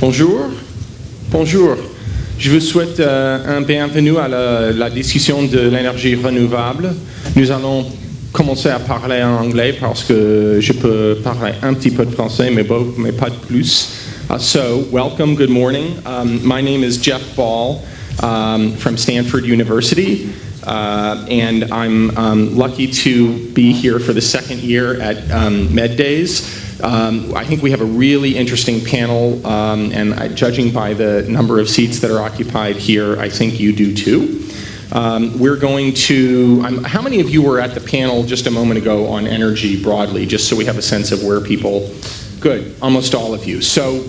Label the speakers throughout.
Speaker 1: Bonjour. Bonjour. Je vous souhaite un bienvenue à la discussion de l'énergie renouvelable. Nous allons commencer à parler en anglais parce que je peux parler un petit peu de français, mais pas de plus. So, welcome, good morning. My name is Jeff Ball from Stanford University, and I'm lucky to be here for the second year at MEDays. I think we have a really interesting panel, and judging by the number of seats that are occupied here, I think you do too. We're going to, how many of you were at the panel just a moment ago on energy broadly, just so we have a sense of where people, good, almost all of you. So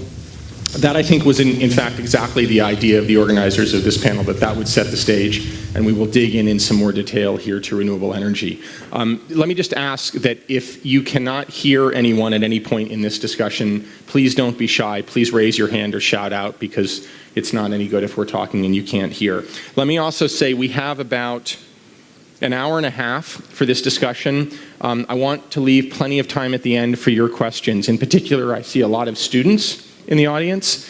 Speaker 1: that I think was in fact exactly the idea of the organizers of this panel, that would set the stage, and we will dig in some more detail here to renewable energy. Let me just ask that if you cannot hear anyone at any point in this discussion, please don't be shy. Please raise your hand or shout out, because it's not any good if we're talking and you can't hear. Let me also say we have about an hour and a half for this discussion. I want to leave plenty of time at the end for your questions. In particular, I see a lot of students in the audience,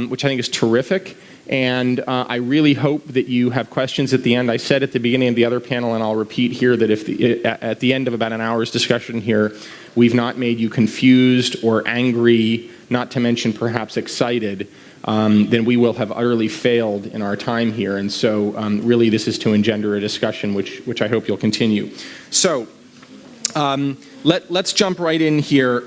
Speaker 1: which I think is terrific. And I really hope that you have questions at the end. I said at the beginning of the other panel, and I'll repeat here, that if at the end of about an hour's discussion here, we've not made you confused or angry, not to mention perhaps excited, then we will have utterly failed in our time here. And so really this is to engender a discussion, which I hope you'll continue. So let's jump right in here.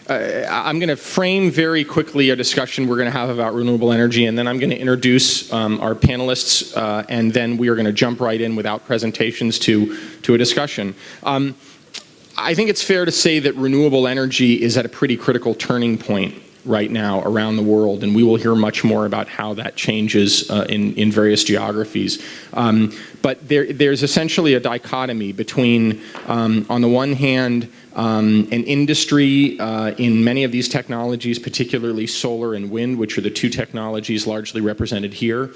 Speaker 1: I'm going to frame very quickly a discussion we're going to have about renewable energy, and then I'm going to introduce our panelists, and then we are going to jump right in without presentations to a discussion. I think it's fair to say that renewable energy is at a pretty critical turning point right now around the world, and we will hear much more about how that changes in various geographies. But there's essentially a dichotomy between, on the one hand, an industry in many of these technologies, particularly solar and wind, which are the two technologies largely represented here,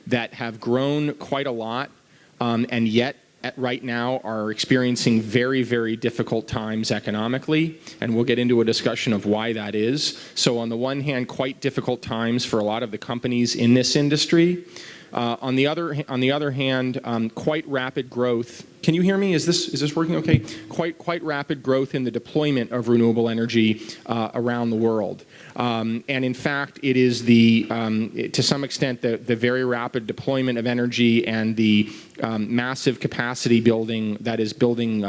Speaker 1: that have grown quite a lot, and yet right now are experiencing very, very difficult times economically, and we'll get into a discussion of why that is. So on the one hand, quite difficult times for a lot of the companies in this industry. On the other hand, quite rapid growth. Can you hear me? Is this working okay? Quite rapid growth in the deployment of renewable energy around the world. And in fact, it is to some extent, the very rapid deployment of energy and the massive capacity building that is building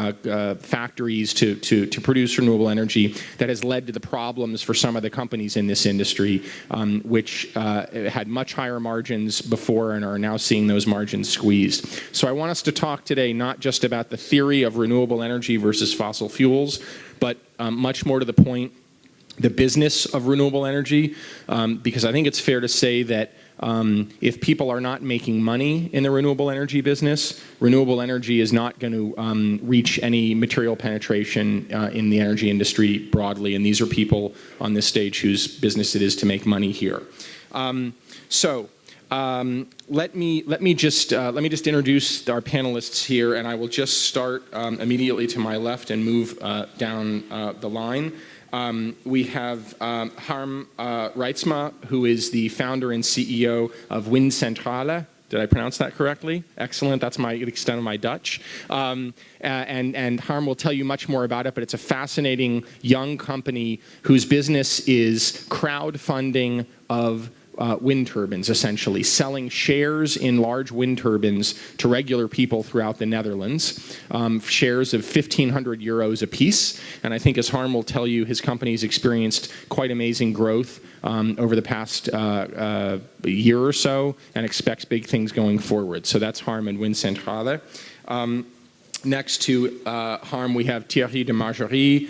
Speaker 1: factories to produce renewable energy that has led to the problems for some of the companies in this industry, which had much higher margins before and are now seeing those margins squeezed. So I want us to talk today not just about the theory of renewable energy versus fossil fuels, but much more to the point, the business of renewable energy, because I think it's fair to say that if people are not making money in the renewable energy business, renewable energy is not going to reach any material penetration in the energy industry broadly, and these are people on this stage whose business it is to make money here. Let me just introduce our panelists here, and I will just start immediately to my left and move down the line. We have Harm Reitsma, who is the founder and CEO of Windcentrale. Did I pronounce that correctly? Excellent. That's the extent of my Dutch. And Harm will tell you much more about it, but it's a fascinating young company whose business is crowdfunding of wind turbines, essentially, selling shares in large wind turbines to regular people throughout the Netherlands, shares of 1,500 euros a piece. And I think, as Harm will tell you, his company's experienced quite amazing growth over the past year or so, and expects big things going forward. So that's Harm and Windcentrale. Next to Harm, we have Thierry de Margerie,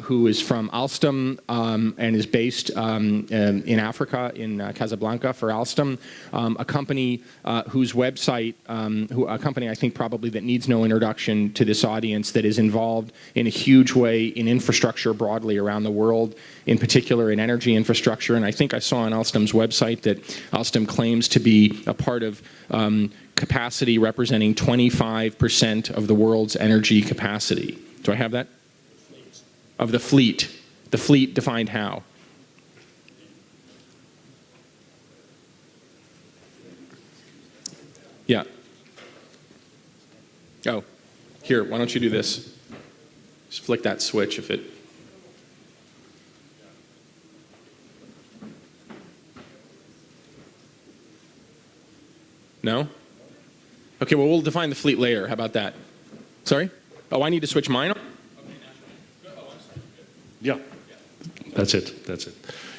Speaker 1: who is from Alstom and is based in Africa, in Casablanca for Alstom, a company whose website, a company I think probably that needs no introduction to this audience, that is involved in a huge way in infrastructure broadly around the world, in particular in energy infrastructure. And I think I saw on Alstom's website that Alstom claims to be a part of capacity representing 25% of the world's energy capacity. Do I have that? Of the fleet. The fleet defined how? Yeah. Oh, here, why don't you do this? Just flick that switch if it... No? Okay, well, we'll define the fleet layer. How about that? Sorry? Oh, I need to switch mine on?
Speaker 2: Yeah, that's it.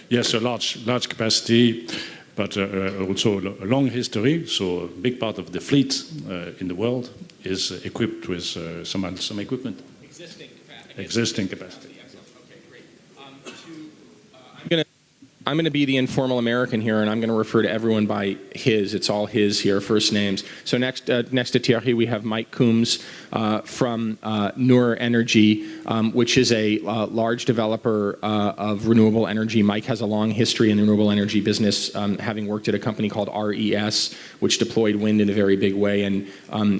Speaker 2: Yes, a large capacity, but also a long history. So a big part of the fleet in the world is equipped with some equipment. Existing capacity.
Speaker 1: Okay, great. I'm going to be the informal American here, and I'm going to refer to everyone by his. It's all his here, first names. So next to Thierry, we have Mike Coombs from Noor Energy, which is a large developer of renewable energy. Mike has a long history in the renewable energy business, having worked at a company called RES, which deployed wind in a very big way. And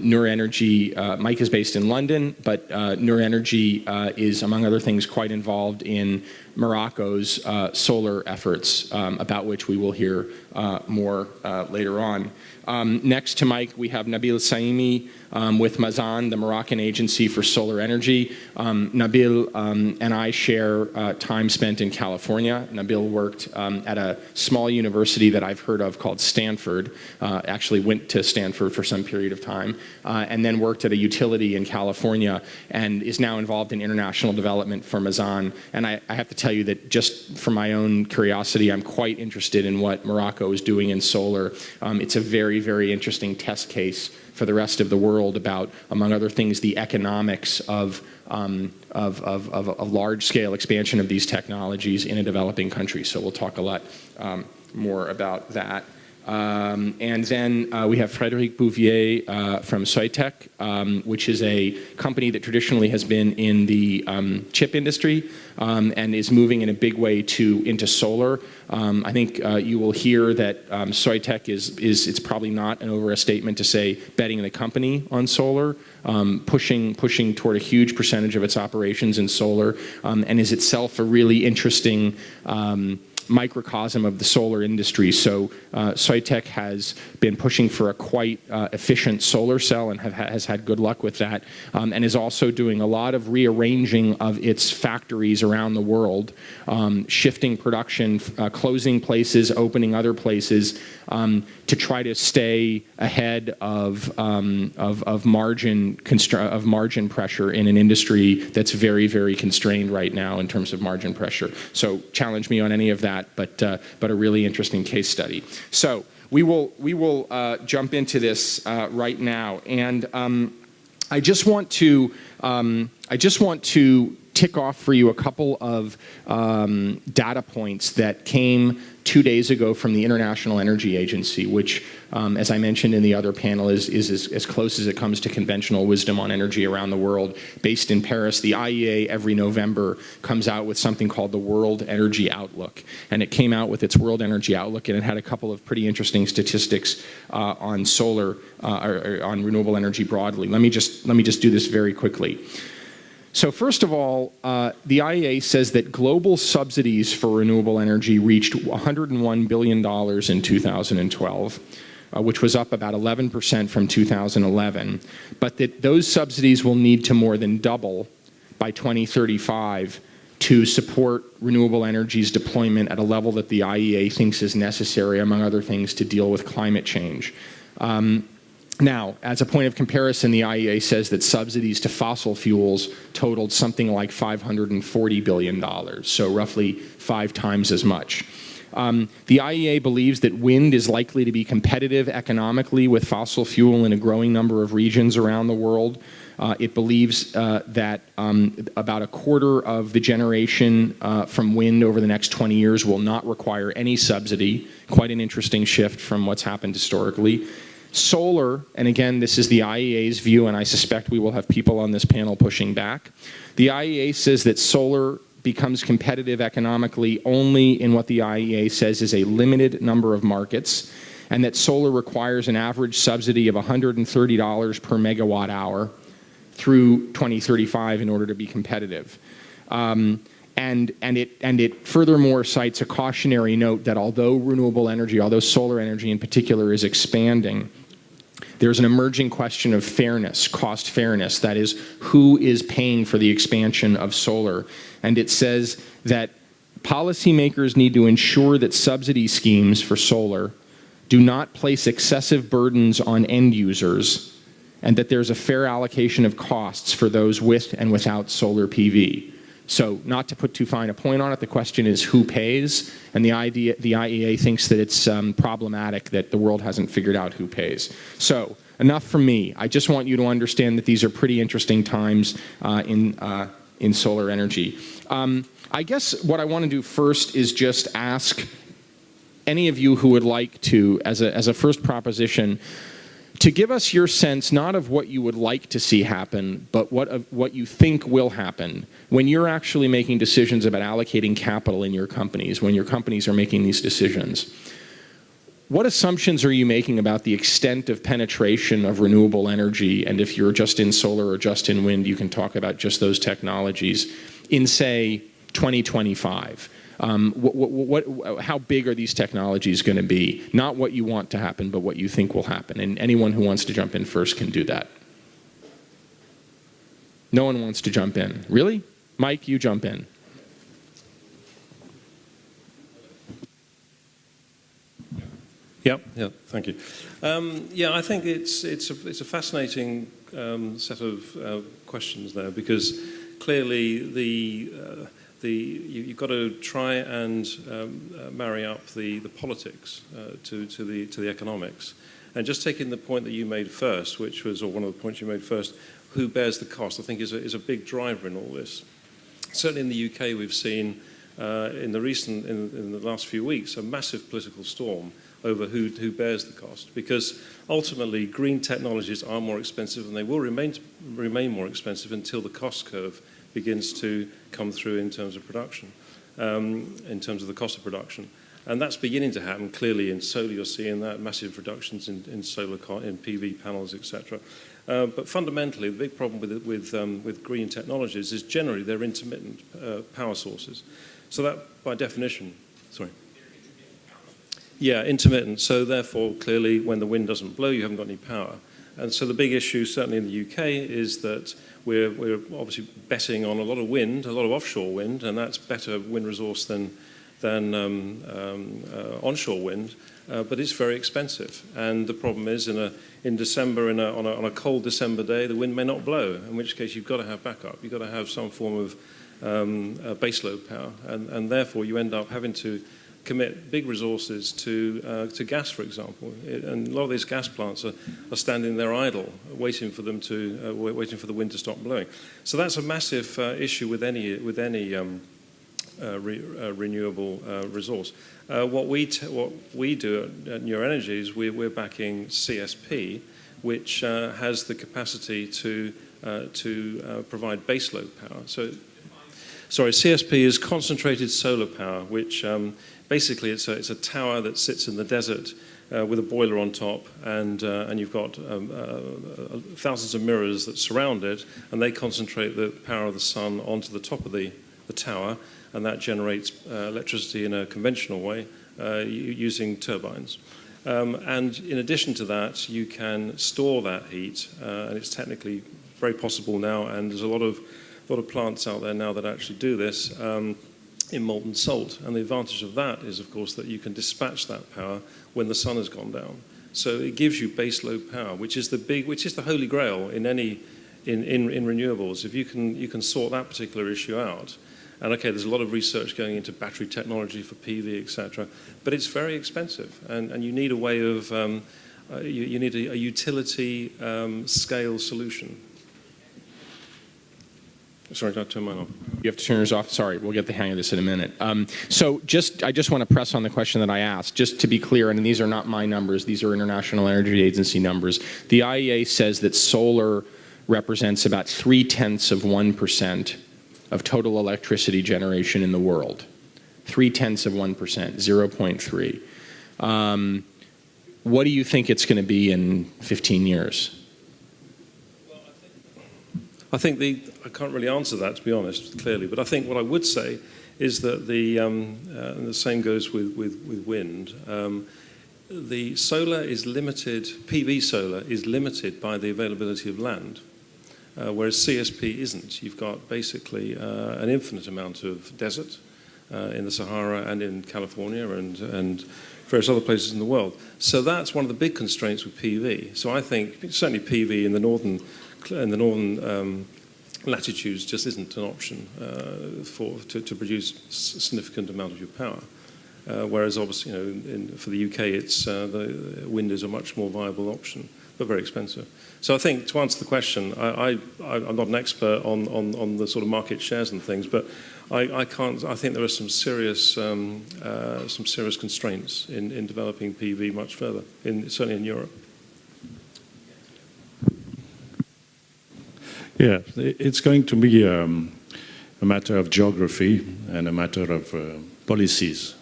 Speaker 1: Noor Energy, Mike is based in London, but Noor Energy is, among other things, quite involved in Morocco's solar efforts, about which we will hear more later on. Next to Mike, we have Nabil Saimi with Mazan, the Moroccan agency for solar energy. Nabil and I share time spent in California. Nabil worked at a small university that I've heard of called Stanford, actually went to Stanford for some period of time, and then worked at a utility in California and is now involved in international development for Mazan. And I have to tell you that just for my own curiosity, I'm quite interested in what Morocco is doing in solar. It's a very, very interesting test case for the rest of the world about, among other things, the economics of a large-scale expansion of these technologies in a developing country. So we'll talk a lot more about that. And then we have Frédéric Bouvier from Soitec, which is a company that traditionally has been in the chip industry and is moving in a big way into solar. I think you will hear that Soitec it's probably not an overstatement to say betting the company on solar, pushing toward a huge percentage of its operations in solar, and is itself a really interesting microcosm of the solar industry. So Soitec has been pushing for a quite efficient solar cell and has had good luck with that, and is also doing a lot of rearranging of its factories around the world, shifting production, closing places, opening other places, to try to stay ahead of margin pressure in an industry that's very, very constrained right now in terms of margin pressure. So challenge me on any of that, but a really interesting case study. So we will jump into this right now, and I just want to tick off for you a couple of data points that came 2 days ago from the International Energy Agency, which, as I mentioned in the other panel, is as close as it comes to conventional wisdom on energy around the world. Based in Paris, the IEA every November comes out with something called the World Energy Outlook. And it came out with its World Energy Outlook, and it had a couple of pretty interesting statistics on solar, or on renewable energy broadly. Let me just do this very quickly. So first of all, the IEA says that global subsidies for renewable energy reached $101 billion in 2012, which was up about 11% from 2011, but that those subsidies will need to more than double by 2035 to support renewable energy's deployment at a level that the IEA thinks is necessary, among other things, to deal with climate change. Now, as a point of comparison, the IEA says that subsidies to fossil fuels totaled something like $540 billion, so roughly 5 times as much. The IEA believes that wind is likely to be competitive economically with fossil fuel in a growing number of regions around the world. It believes that about a quarter of the generation from wind over the next 20 years will not require any subsidy, quite an interesting shift from what's happened historically. Solar, and again, this is the IEA's view, and I suspect we will have people on this panel pushing back. The IEA says that solar becomes competitive economically only in what the IEA says is a limited number of markets, and that solar requires an average subsidy of $130 per megawatt hour through 2035 in order to be competitive. And it furthermore cites a cautionary note that although renewable energy, although solar energy in particular is expanding, there's an emerging question of fairness, cost fairness. That is, who is paying for the expansion of solar? And it says that policymakers need to ensure that subsidy schemes for solar do not place excessive burdens on end users, and that there's a fair allocation of costs for those with and without solar PV. So, not to put too fine a point on it, the question is who pays, and the IEA thinks that it's problematic that the world hasn't figured out who pays. So, enough from me. I just want you to understand that these are pretty interesting times in solar energy. I guess what I want to do first is just ask any of you who would like to, as a first proposition, to give us your sense not of what you would like to see happen, but what you think will happen when you're actually making decisions about allocating capital in your companies, when your companies are making these decisions. What assumptions are you making about the extent of penetration of renewable energy? And if you're just in solar or just in wind, you can talk about just those technologies in, say, 2025. How big are these technologies going to be? Not what you want to happen, but what you think will happen. And anyone who wants to jump in first can do that. No one wants to jump in. Really? Mike, you jump in.
Speaker 3: Yeah, thank you. Yeah, I think it's a fascinating set of questions there, because clearly you've got to try and marry up the politics to the economics. And just taking the point that you made first, which was, or one of the points you made first, who bears the cost, I think is a big driver in all this. Certainly in the UK, we've seen in the last few weeks a massive political storm over who bears the cost, because ultimately green technologies are more expensive, and they will remain more expensive until the cost curve begins to come through in terms of production, in terms of the cost of production. And that's beginning to happen clearly in solar. You're seeing that, massive reductions in solar, in PV panels, etc. But fundamentally, the big problem with green technologies is generally they're intermittent power sources. So that, by definition, yeah, intermittent. So therefore, clearly, when the wind doesn't blow, you haven't got any power. And so the big issue, certainly in the UK, is that we're obviously betting on a lot of wind, a lot of offshore wind, and that's better wind resource than onshore wind, but it's very expensive. And the problem is, in December, on a cold December day, the wind may not blow, in which case you've got to have backup. You've got to have some form of baseload power, and therefore you end up having to commit big resources to gas, for example. And a lot of these gas plants are standing there idle, waiting for them to waiting for the wind to stop blowing. So that's a massive issue with any renewable resource. What we do at New Energy is we're backing CSP, which has the capacity to provide baseload power. So, sorry, CSP is concentrated solar power, which basically it's a tower that sits in the desert with a boiler on top, and you've got thousands of mirrors that surround it, and they concentrate the power of the sun onto the top of the tower, and that generates electricity in a conventional way using turbines. And in addition to that, you can store that heat, and it's technically very possible now, and there's a lot of plants out there now that actually do this in molten salt. And the advantage of that is, of course, that you can dispatch that power when the sun has gone down. So it gives you baseload power, which is the holy grail in renewables. If you can sort that particular issue out. And okay, there's a lot of research going into battery technology for PV, etc. But it's very expensive, and you need a way of you need a utility scale solution. Sorry, can I turn mine off?
Speaker 1: You have to turn yours off. Sorry, we'll get the hang of this in a minute. So I just want to press on the question that I asked, just to be clear, and these are not my numbers, these are International Energy Agency numbers. The IEA says that solar represents about 0.3% of total electricity generation in the world. 0.3%, 0.3. What do you think it's going to be in 15 years?
Speaker 3: I think I can't really answer that, to be honest, clearly. But I think what I would say is that and the same goes with wind. the solar is limited, PV solar is limited by the availability of land, whereas CSP isn't. You've got basically an infinite amount of desert in the Sahara and in California and various other places in the world. So that's one of the big constraints with PV. So I think certainly PV in the northern latitudes just isn't an option to produce a significant amount of your power. Whereas obviously, for the UK, it's the wind is a much more viable option, but very expensive. So I think to answer the question, I'm not an expert on the sort of market shares and things, but I can't. I think there are some serious constraints in developing PV much further, certainly in Europe.
Speaker 2: Yeah, it's going to be a matter of geography and a matter of policies.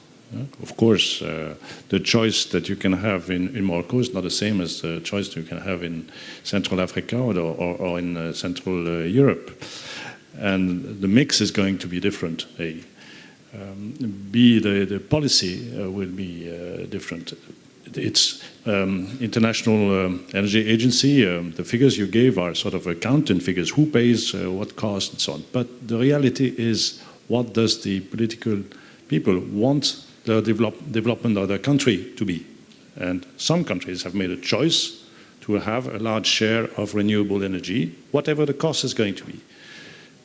Speaker 2: Of course, the choice that you can have in Morocco is not the same as the choice you can have in Central Africa or in Central Europe. And the mix is going to be different. The policy will be different. It's International Energy Agency, the figures you gave are sort of accounting figures, who pays what cost and so on. But the reality is, what does the political people want the development of their country to be? And some countries have made a choice to have a large share of renewable energy, whatever the cost is going to be,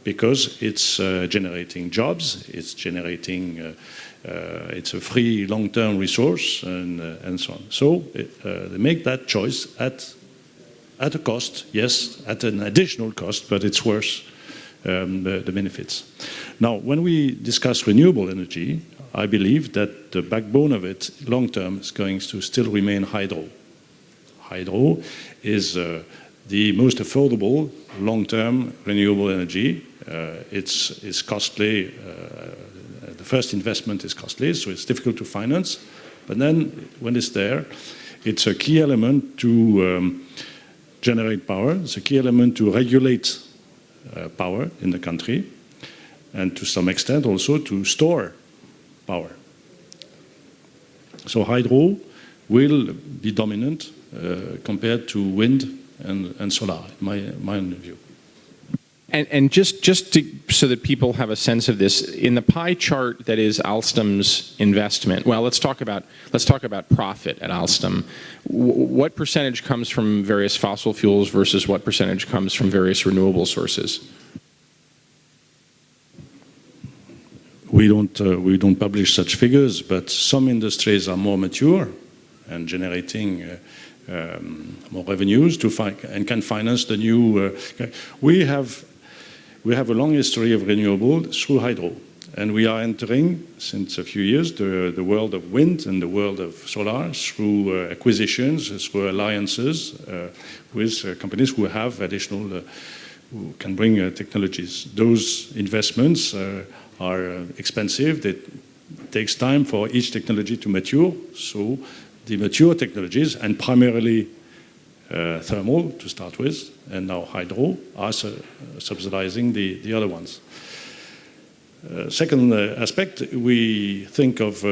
Speaker 2: because it's generating jobs, it's generating, it's a free long-term resource, and so on. So they make that choice at a cost, yes, at an additional cost, but it's worth the benefits. Now, when we discuss renewable energy, I believe that the backbone of it, long-term, is going to still remain hydro. Hydro is the most affordable long-term renewable energy. It's costly. The first investment is costly, so it's difficult to finance. But then, when it's there, it's a key element to generate power. It's a key element to regulate power in the country, and to some extent also to store power. So hydro will be dominant compared to wind and solar, in my view.
Speaker 1: And just so that people have a sense of this, in the pie chart that is Alstom's investment, well, let's talk about profit at Alstom. What percentage comes from various fossil fuels versus what percentage comes from various renewable sources?
Speaker 2: We don't publish such figures, but some industries are more mature and generating more revenues and can finance the new. We have a long history of renewable through hydro, and we are entering since a few years the world of wind and the world of solar through acquisitions, through alliances with companies who have additional, who can bring technologies. Those investments are expensive. It takes time for each technology to mature. So the mature technologies, and primarily thermal to start with, and now hydro, are subsidizing the other ones. Second aspect, we think of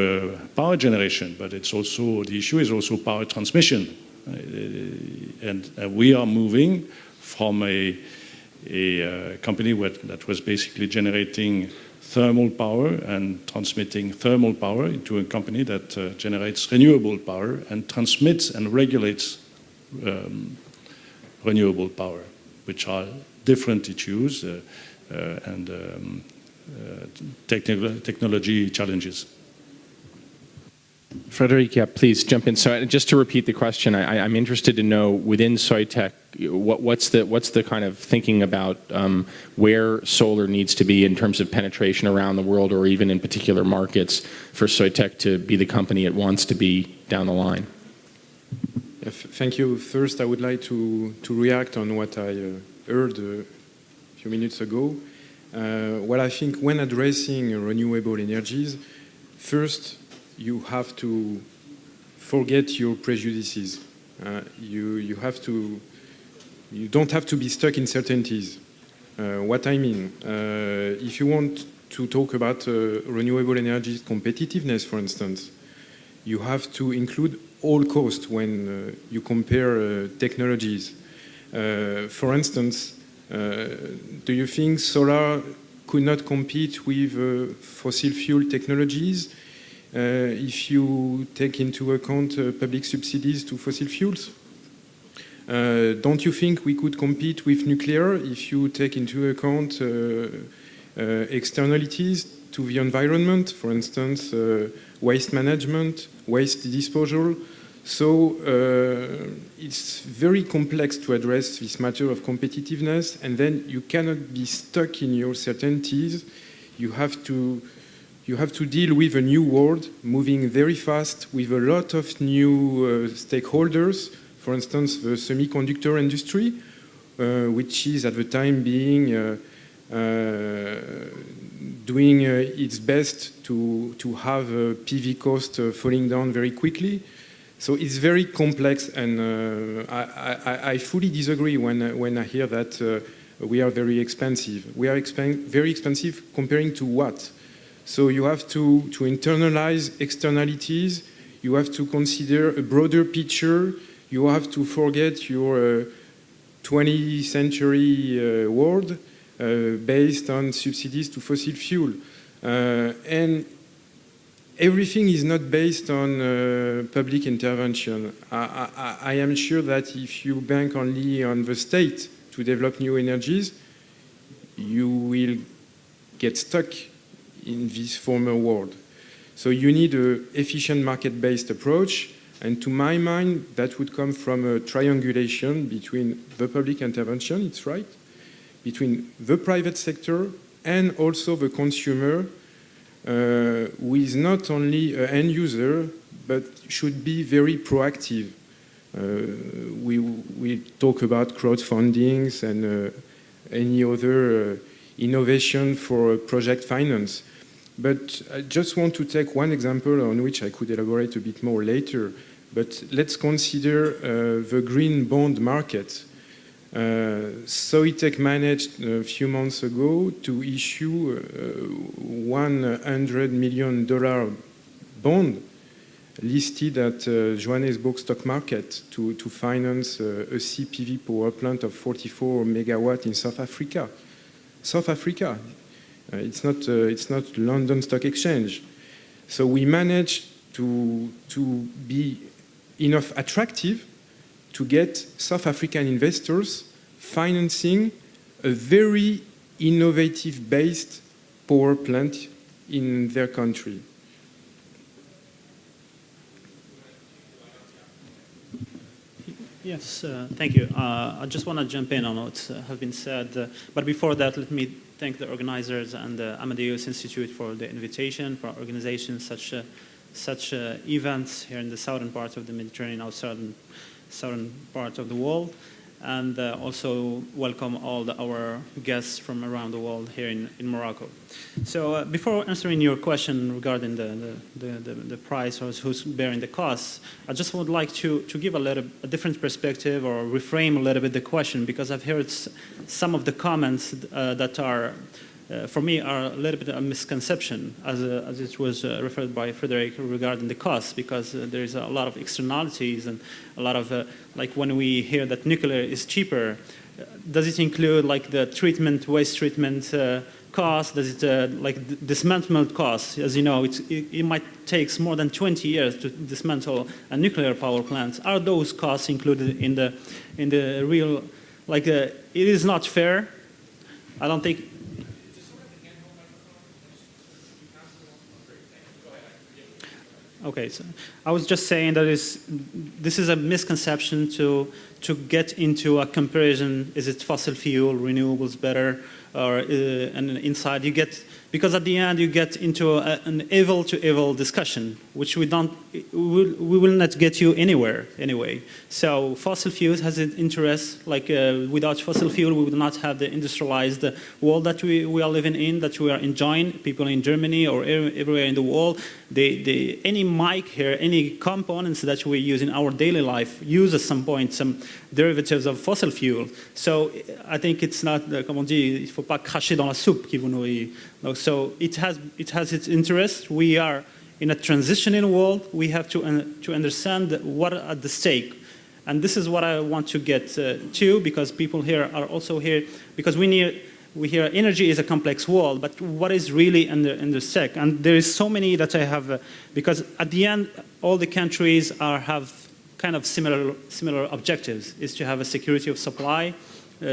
Speaker 2: power generation, but it's also, the issue is also power transmission. And we are moving from a company that was basically generating thermal power and transmitting thermal power into a company that generates renewable power and transmits and regulates renewable power, which are different issues and technology challenges.
Speaker 1: Frederic, yeah, please jump in. So just to repeat the question, I'm interested to know within Soitec, what's the kind of thinking about where solar needs to be in terms of penetration around the world, or even in particular markets, for Soitec to be the company it wants to be down the line?
Speaker 4: Yeah, thank you. First, I would like to react on what I heard a few minutes ago. Well, I think when addressing renewable energies, first, you have to forget your prejudices. You don't have to be stuck in certainties. What I mean, if you want to talk about renewable energy competitiveness, for instance, you have to include all costs when you compare technologies. For instance, do you think solar could not compete with fossil fuel technologies if you take into account public subsidies to fossil fuels? Don't you think we could compete with nuclear if you take into account externalities to the environment, for instance, waste management, waste disposal? So it's very complex to address this matter of competitiveness, and then you cannot be stuck in your certainties. You have to deal with a new world, moving very fast with a lot of new stakeholders. For instance, the semiconductor industry, which is at the time being doing its best to have PV cost falling down very quickly. So it's very complex, and I fully disagree when I hear that we are very expensive. We are very expensive comparing to what? So you have to internalize externalities. You have to consider a broader picture. You have to forget your 20th century world based on subsidies to fossil fuel. And everything is not based on public intervention. I am sure that if you bank only on the state to develop new energies, you will get stuck in this former world. So you need an efficient market-based approach, and to my mind, that would come from a triangulation between the public intervention, it's right, between the private sector and also the consumer, who is not only an end user, but should be very proactive. We talk about crowdfundings and any other innovation for project finance. But I just want to take one example on which I could elaborate a bit more later. But let's consider the green bond market. Soitec managed a few months ago to issue a $100 million bond listed at Johannesburg stock market to finance a CPV power plant of 44 megawatt in South Africa. South Africa, it's not London Stock Exchange. So we managed to be enough attractive to get South African investors financing a very innovative-based power plant in their country.
Speaker 5: Yes, thank you. I just want to jump in on what has been said. But before that, let me thank the organizers and the Amadeus Institute for the invitation, for organizing such events here in the southern part of the Mediterranean, or southern part of the world, and also welcome all our guests from around the world here in Morocco. So before answering your question regarding the price or who's bearing the costs, I just would like to give a different perspective or reframe a little bit the question, because I've heard some of the comments that are for me, are a little bit of a misconception, as it was referred by Frederick regarding the cost, because there is a lot of externalities and a lot of, like when we hear that nuclear is cheaper, does it include like the treatment, waste treatment cost? Does it like dismantlement costs? As you know, it might take more than 20 years to dismantle a nuclear power plant. Are those costs included in the real, like it is not fair? I don't think. Okay, so I was just saying that this is a misconception to get into a comparison. Is it fossil fuel, renewables better, or and inside you get, because at the end you get into an evil to evil discussion, which we will not get you anywhere anyway. So fossil fuels has an interest. Like without fossil fuel, we would not have the industrialized world that we are living in, that we are enjoying. People in Germany or everywhere in the world, any mic here, any components that we use in our daily life use at some point some derivatives of fossil fuel. So I think it's not, comme on dit, il faut pas cracher dans la soupe qui vous nourrit. So it has its interest. We are in a transitioning world, we have to understand what are at the stake. And this is what I want to get to, because people here are also here, because we hear energy is a complex world, but what is really in the stake? And there is so many that I have, because at the end, all the countries have kind of similar objectives, is to have a security of supply,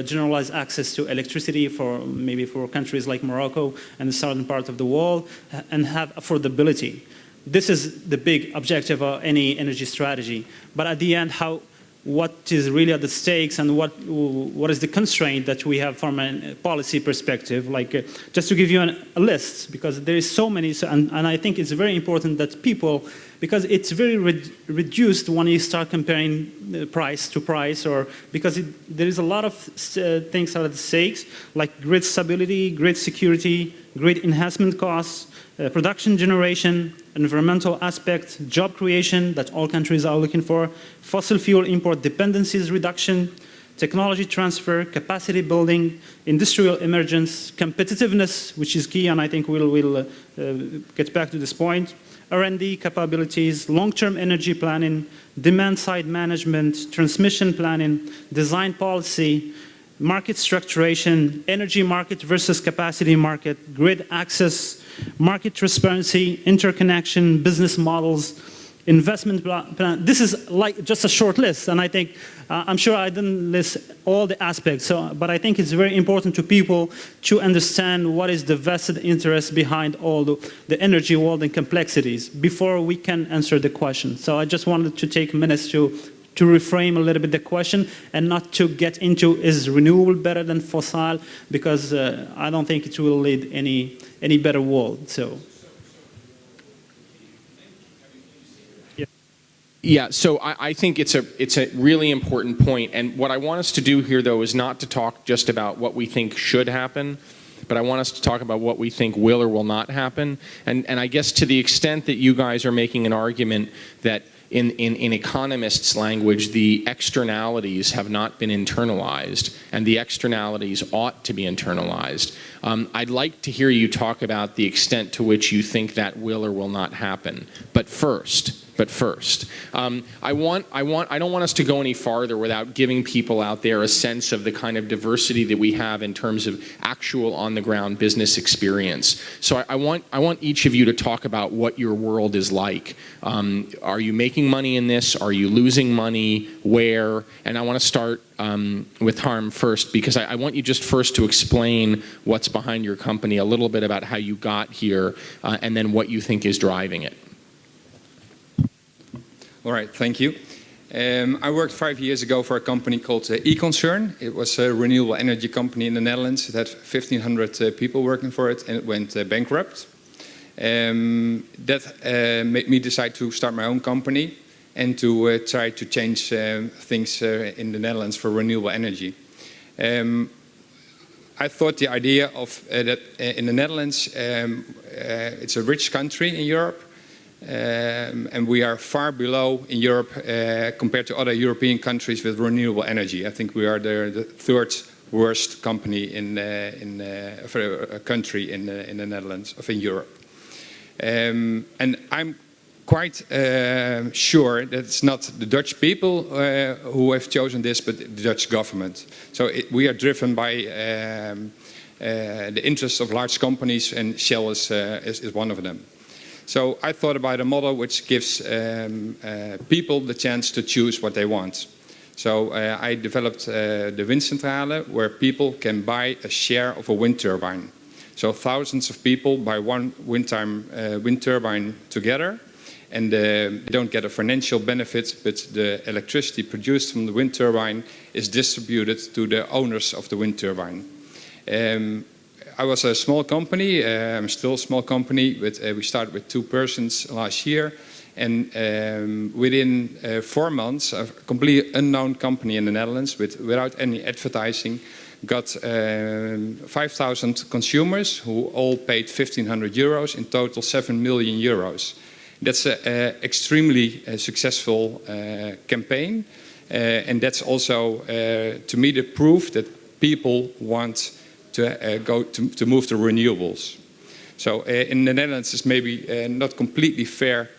Speaker 5: generalized access to electricity maybe for countries like Morocco and the southern part of the world, and have affordability. This is the big objective of any energy strategy. But at the end, what is really at the stakes, and what is the constraint that we have from a policy perspective? Like, just to give you a list, because there is so many, and I think it's very important that people, because it's very reduced when you start comparing price to price, or because there is a lot of things at the stakes, like grid stability, grid security, grid enhancement costs, production generation, environmental aspect, job creation that all countries are looking for, fossil fuel import dependencies reduction, technology transfer, capacity building, industrial emergence, competitiveness, which is key, and I think we'll get back to this point, R&D capabilities, long-term energy planning, demand-side management, transmission planning, design policy, market structuration, energy market versus capacity market, grid access, market transparency, interconnection, business models, investment plan. This is like just a short list, and I think, I'm sure I didn't list all the aspects, but I think it's very important to people to understand what is the vested interest behind all the energy world and complexities before we can answer the question. So I just wanted to take minutes to reframe a little bit the question, and not to get into is renewable better than fossil, because I don't think it will lead any better world. So.
Speaker 1: Yeah, so I think it's a really important point, and what I want us to do here, though, is not to talk just about what we think should happen, but I want us to talk about what we think will or will not happen. And I guess to the extent that you guys are making an argument that in economists' language, the externalities have not been internalized, and the externalities ought to be internalized. I'd like to hear you talk about the extent to which you think that will or will not happen. But first, I don't want us to go any farther without giving people out there a sense of the kind of diversity that we have in terms of actual on-the-ground business experience. So I want each of you to talk about what your world is like. Are you making money in this? Are you losing money? Where? And I want to start with Harm first, because I want you just first to explain what's behind your company, a little bit about how you got here, and then what you think is driving it.
Speaker 6: All right, thank you. I worked 5 years ago for a company called eConcern. It was a renewable energy company in the Netherlands. It had 1,500 people working for it, and it went bankrupt. That made me decide to start my own company and to try to change things in the Netherlands for renewable energy. I thought the idea of that in the Netherlands, it's a rich country in Europe, and we are far below in Europe compared to other European countries with renewable energy. I think we are the third worst company for a country in the Netherlands, in Europe. And I'm quite sure that it's not the Dutch people who have chosen this, but the Dutch government. So we are driven by the interests of large companies, and Shell is one of them. So I thought about a model which gives people the chance to choose what they want. So I developed the windcentrale, where people can buy a share of a wind turbine. So thousands of people buy one wind turbine together, and they don't get a financial benefit, but the electricity produced from the wind turbine is distributed to the owners of the wind turbine. I was a small company, I'm still a small company, but we started with 2 persons last year, and within 4 months, a completely unknown company in the Netherlands without any advertising got 5,000 consumers who all paid 1,500 euros, in total 7 million euros. That's an extremely successful campaign, and that's also, to me, the proof that people want to move to renewables. So in the Netherlands, it's maybe not completely fair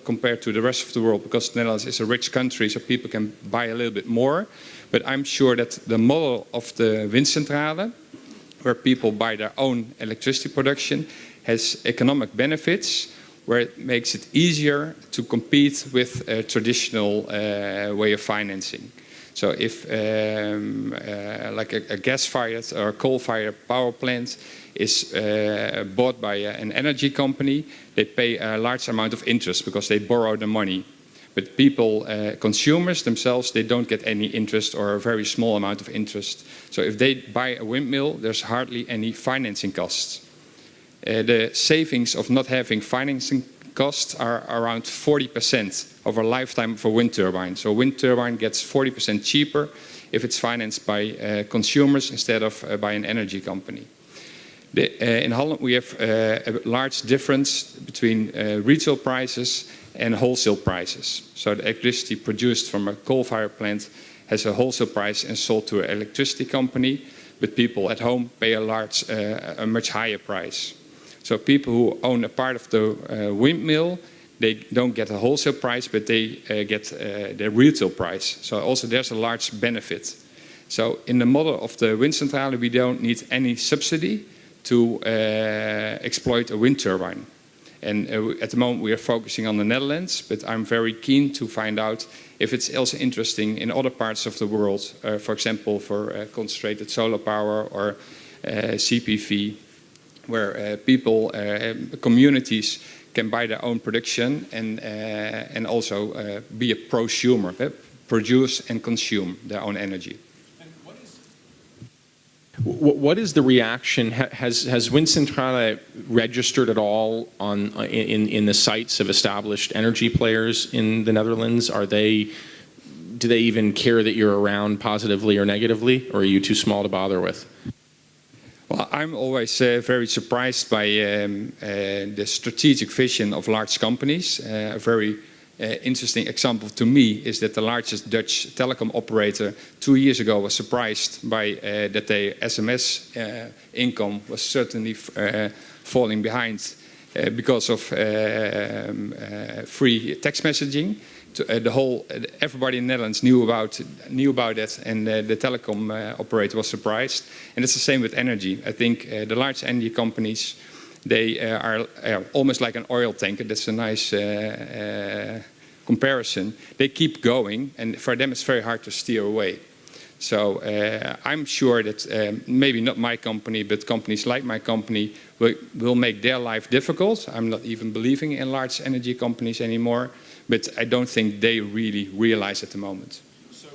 Speaker 6: compared to the rest of the world, because the Netherlands is a rich country, so people can buy a little bit more. But I'm sure that the model of the windcentrale, where people buy their own electricity production, has economic benefits, where it makes it easier to compete with a traditional way of financing. So if like a gas-fired or coal-fired power plant is bought by an energy company, they pay a large amount of interest because they borrow the money. But people, consumers themselves, they don't get any interest or a very small amount of interest. So if they buy a windmill, there's hardly any financing costs. The savings of not having financing costs are around 40% over a lifetime of a wind turbine. So a wind turbine gets 40% cheaper if it's financed by consumers instead of by an energy company. In Holland, we have a large difference between retail prices and wholesale prices. So the electricity produced from a coal-fired plant has a wholesale price and sold to an electricity company, but people at home pay a much higher price. So people who own a part of the windmill, they don't get a wholesale price, but they get the retail price. So also there's a large benefit. So in the model of the windcentrale, we don't need any subsidy to exploit a wind turbine. And at the moment we are focusing on the Netherlands, but I'm very keen to find out if it's also interesting in other parts of the world, for example, for concentrated solar power or CPV, where people, communities can buy their own production and also be a prosumer, produce and consume their own energy.
Speaker 1: What is the reaction? Has Windcentrale registered at all in the sites of established energy players in the Netherlands? Do they even care that you're around positively or negatively, or are you too small to bother with?
Speaker 6: Well, I'm always very surprised by the strategic vision of large companies. A very interesting example to me is that the largest Dutch telecom operator 2 years ago was surprised by that their SMS income was certainly falling behind because of free text messaging. Everybody in the Netherlands knew about that, and the telecom operator was surprised. And it's the same with energy. I think the large energy companies, they are almost like an oil tanker. That's a nice comparison. They keep going, and for them it's very hard to steer away. So I'm sure that maybe not my company, but companies like my company will make their life difficult. I'm not even believing in large energy companies anymore, but I don't think they really realize at the moment.
Speaker 1: So,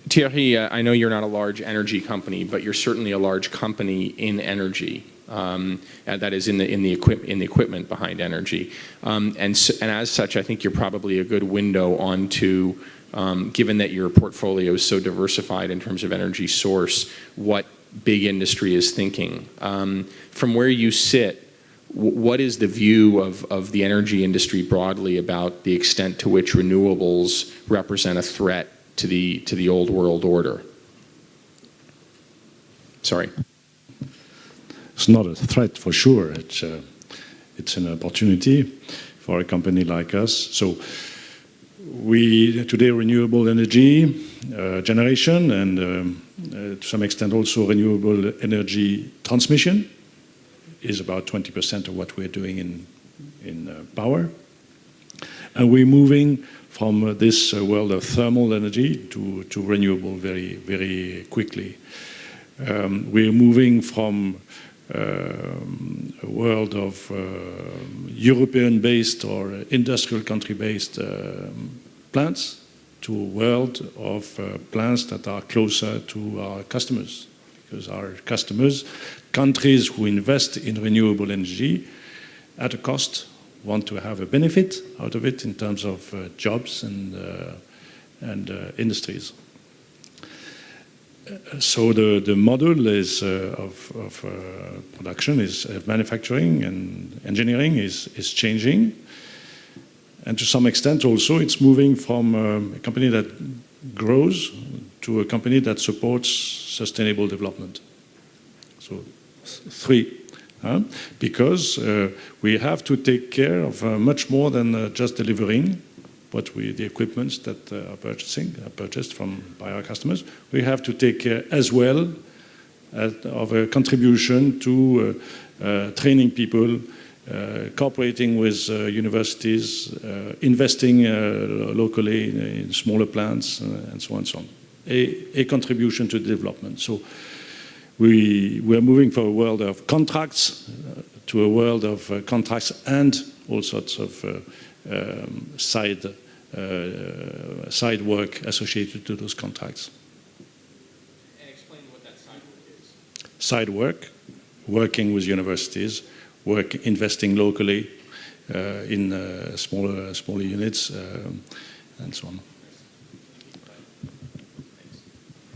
Speaker 1: Thierry, I know you're not a large energy company, but you're certainly a large company in energy. And that is in the equipment behind energy, and as such, I think you're probably a good window onto, given that your portfolio is so diversified in terms of energy source, what big industry is thinking. From where you sit, what is the view of the energy industry broadly about the extent to which renewables represent a threat to the old world order? Sorry.
Speaker 2: It's not a threat for sure. It's an opportunity for a company like us. So today renewable energy generation and to some extent also renewable energy transmission is about 20% of what we're doing in power. And we're moving from this world of thermal energy to renewable very, very quickly. We're moving from a world of European-based or industrial country-based plants to a world of plants that are closer to our customers. Because our customers, countries who invest in renewable energy at a cost, want to have a benefit out of it in terms of jobs and industries. So the model is of production is manufacturing and engineering is changing, and to some extent also it's moving from a company that grows to a company that supports sustainable development. So three because we have to take care of much more than just delivering the equipments that are purchased by our customers. We have to take care as well of a contribution to training people, cooperating with universities, investing locally in smaller plants, and so on and so on. A contribution to development. So we are moving from a world of contracts to a world of contracts and all sorts of side work associated to those contracts.
Speaker 7: And explain what that side work is.
Speaker 2: Side work, working with universities, investing locally in smaller units, and so on.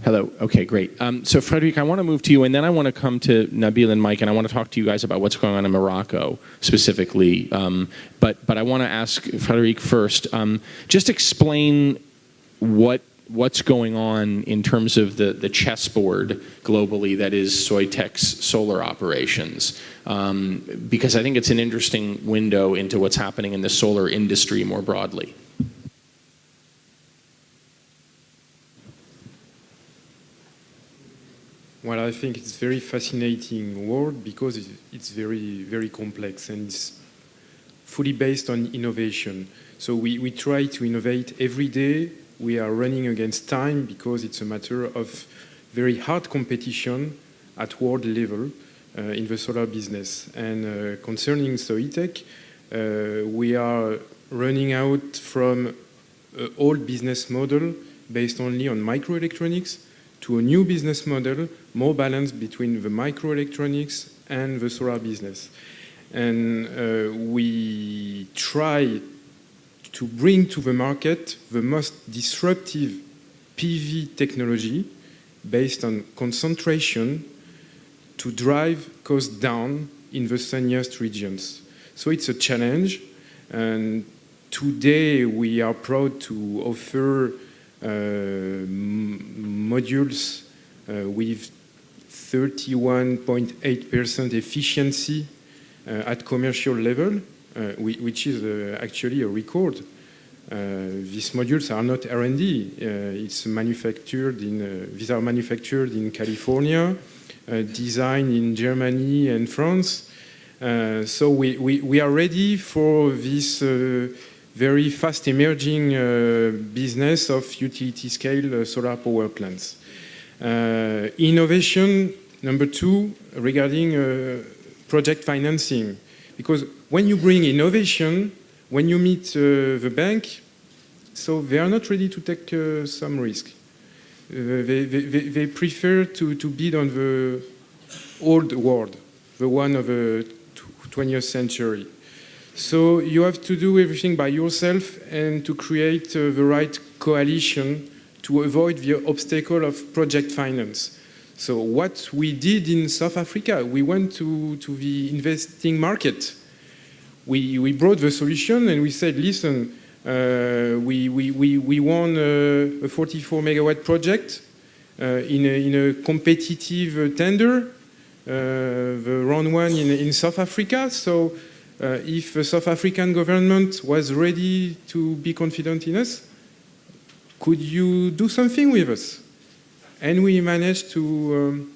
Speaker 1: Hello. Okay, great. So, Frederic, I want to move to you, and then I want to come to Nabil and Mike, and I want to talk to you guys about what's going on in Morocco specifically. But I want to ask Frederic first. Just explain what's going on in terms of the chessboard globally that is Soitec's solar operations, because I think it's an interesting window into what's happening in the solar industry more broadly.
Speaker 4: Well, I think it's a very fascinating world because it's very, very complex and it's fully based on innovation. So we try to innovate every day. We are running against time because it's a matter of very hard competition at world level in the solar business. And concerning Soitec, we are running out from an old business model based only on microelectronics to a new business model, more balanced between the microelectronics and the solar business. And we try to bring to the market the most disruptive PV technology based on concentration to drive costs down in the sunniest regions. So it's a challenge, and today we are proud to offer modules with 31.8% efficiency at commercial level, which is actually a record. These modules are not R&D. These are manufactured in California, designed in Germany and France. So we are ready for this very fast emerging business of utility scale solar power plants. Innovation, number two, regarding project financing. Because when you bring innovation, when you meet the bank, so they are not ready to take some risk. They prefer to bid on the old world, the one of the 20th century. So you have to do everything by yourself and to create the right coalition to avoid the obstacle of project finance. So what we did in South Africa, we went to the investing market. We brought the solution and we said, listen, we won a 44 megawatt project in a competitive tender, the round one in South Africa. So if the South African government was ready to be confident in us, could you do something with us? And we managed to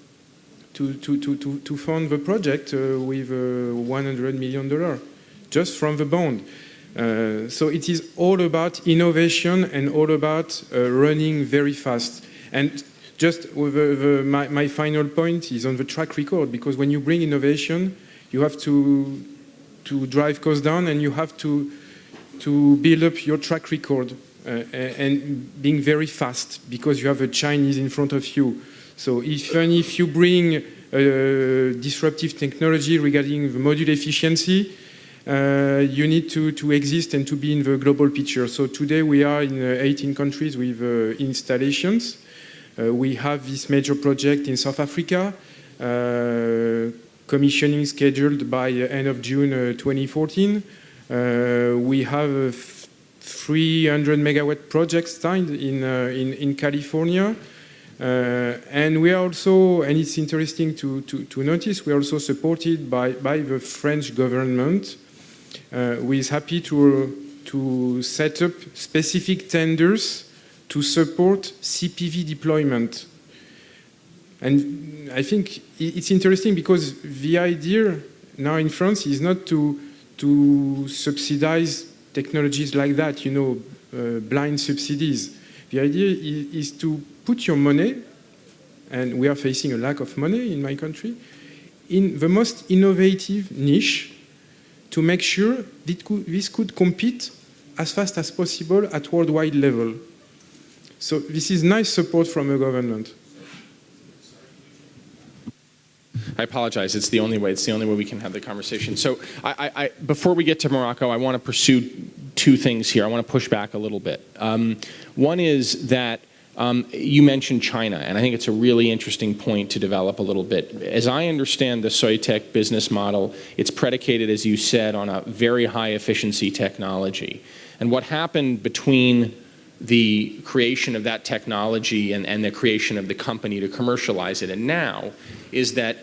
Speaker 4: fund the project with $100 million just from the bond. So it is all about innovation and all about running very fast. And just my final point is on the track record, because when you bring innovation, you have to drive costs down and you have to build up your track record and being very fast because you have a Chinese in front of you. So even if you bring disruptive technology regarding the module efficiency, you need to exist and to be in the global picture. So today we are in 18 countries with installations. We have this major project in South Africa, commissioning scheduled by end of June 2014. We have a 300 megawatt project signed in California. And we are also, and it's interesting to notice, we are also supported by the French government, who is happy to set up specific tenders to support CPV deployment. And I think it's interesting because the idea now in France is not to subsidize technologies like that, you know, blind subsidies. The idea is to put your money, and we are facing a lack of money in my country, in the most innovative niche to make sure this could compete as fast as possible at worldwide level. So this is nice support from the government.
Speaker 1: I apologize. It's the only way we can have the conversation. So before we get to Morocco, I want to pursue two things here. I want to push back a little bit. One is that you mentioned China, and I think it's a really interesting point to develop a little bit. As I understand the Soitec business model, it's predicated, as you said, on a very high efficiency technology. And what happened between the creation of that technology and the creation of the company to commercialize it and now is that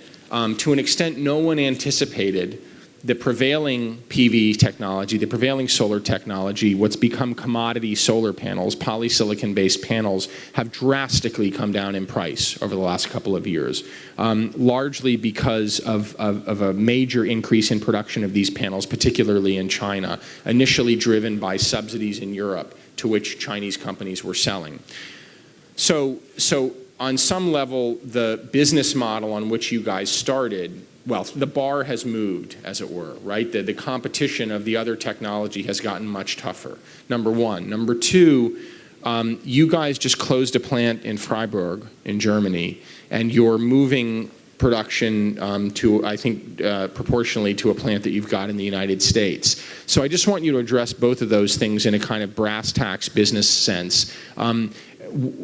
Speaker 1: to an extent no one anticipated the prevailing PV technology, the prevailing solar technology, what's become commodity solar panels, polysilicon-based panels, have drastically come down in price over the last couple of years, largely because of a major increase in production of these panels, particularly in China, initially driven by subsidies in Europe to which Chinese companies were selling. So on some level, the business model on which you guys started, well, the bar has moved, as it were, right? The competition of the other technology has gotten much tougher, number one. Number two, you guys just closed a plant in Freiburg in Germany, and you're moving production to, I think, proportionally to a plant that you've got in the United States. So I just want you to address both of those things in a kind of brass tacks business sense.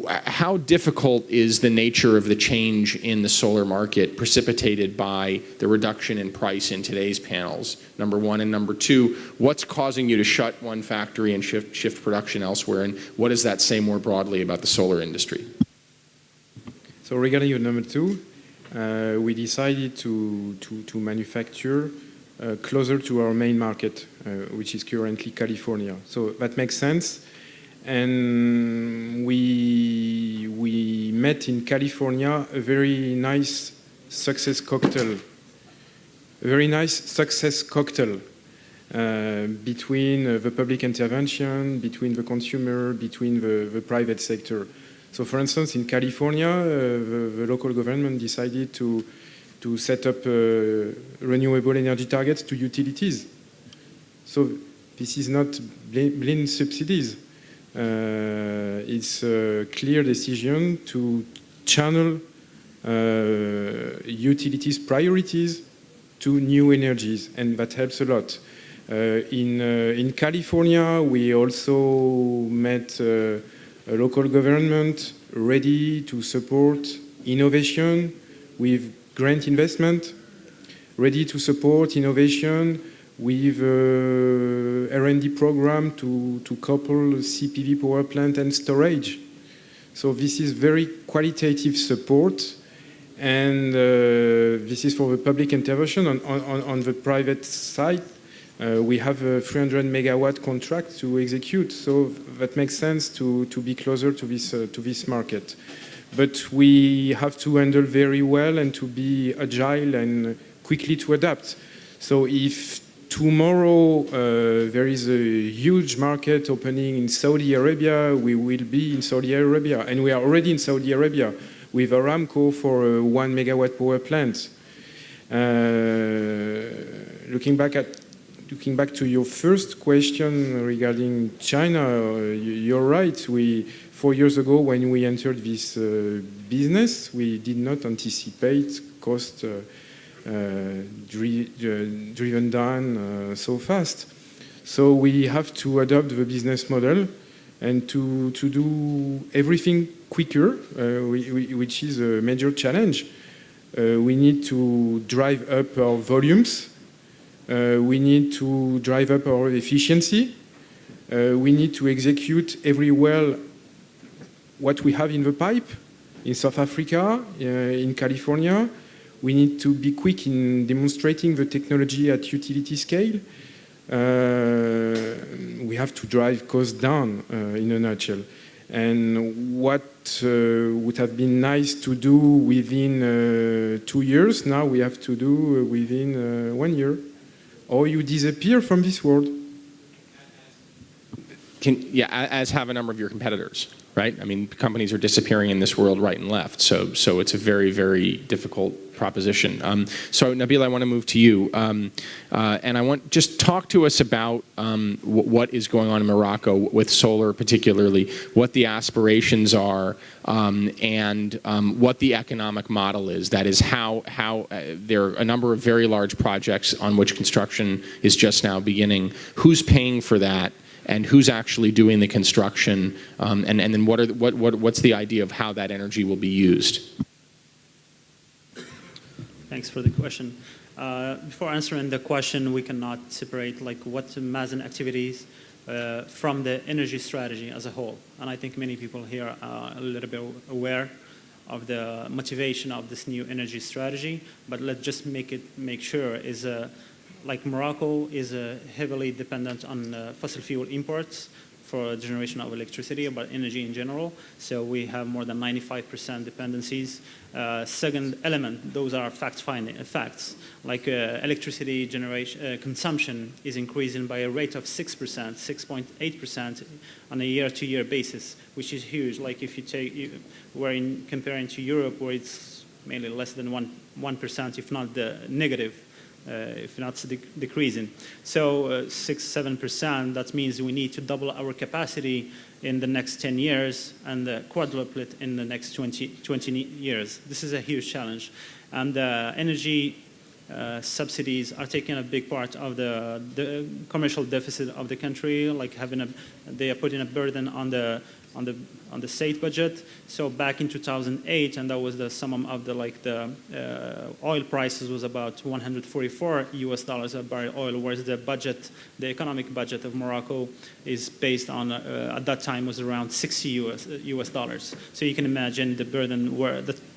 Speaker 1: How difficult is the nature of the change in the solar market precipitated by the reduction in price in today's panels, number one? And number two, what's causing you to shut one factory and shift production elsewhere? And what does that say more broadly about the solar industry?
Speaker 4: So regarding your number two, we decided to manufacture closer to our main market, which is currently California. So that makes sense. And we met in California a very nice success cocktail. Between the public intervention, between the consumer, between the private sector. So for instance, in California, the local government decided to set up renewable energy targets to utilities. So this is not blind subsidies. It's a clear decision to channel utilities' priorities to new energies, and that helps a lot. In California, we also met a local government ready to support innovation with grant investment, ready to support innovation with R&D program to couple CPV power plant and storage. So this is very qualitative support, and this is for the public intervention. On the private side, we have a 300 megawatt contract to execute, so that makes sense to be closer to this market. But we have to handle very well and to be agile and quickly to adapt. So if tomorrow there is a huge market opening in Saudi Arabia, we will be in Saudi Arabia, and we are already in Saudi Arabia with Aramco for a 1 megawatt power plant. Looking back to your first question regarding China, you're right. 4 years ago, when we entered this business, we did not anticipate cost driven down so fast. So we have to adopt the business model and to do everything quicker, which is a major challenge. We need to drive up our volumes. We need to drive up our efficiency. We need to execute every well what we have in the pipe. in South Africa, in California. We need to be quick in demonstrating the technology at utility scale. We have to drive costs down, in a nutshell. And what would have been nice to do within 2 years, now we have to do within 1 year. Or you disappear from this world.
Speaker 1: As have a number of your competitors, right? I mean, companies are disappearing in this world right and left, so it's a very, very difficult proposition. So Nabil, I want to move to you, and I want just talk to us about what is going on in Morocco with solar, particularly what the aspirations are, and what the economic model is. That is how there are a number of very large projects on which construction is just now beginning. Who's paying for that? And who's actually doing the construction, and then what's the idea of how that energy will be used?
Speaker 5: Thanks for the question. Before answering the question, we cannot separate what Mazen activities from the energy strategy as a whole. And I think many people here are a little bit aware of the motivation of this new energy strategy. But let's just make sure is like Morocco is heavily dependent on fossil fuel imports for generation of electricity, but energy in general. So we have more than 95% dependencies. Second element, those are facts. Like electricity generation consumption is increasing by a rate of 6%, 6.8% on a year-to-year basis, which is huge. Like if you take, comparing to Europe, where it's mainly less than 1%, if not the negative. If not decreasing. So 6-7%, that means we need to double our capacity in the next 10 years and quadruple it in the next 20 years. This is a huge challenge. And energy subsidies are taking a big part of the commercial deficit of the country, like they are putting a burden on the state budget. So back in 2008, and that was the sum of the oil prices was about $144 a barrel oil, whereas the economic budget of Morocco is based on at that time was around $60. So you can imagine the burden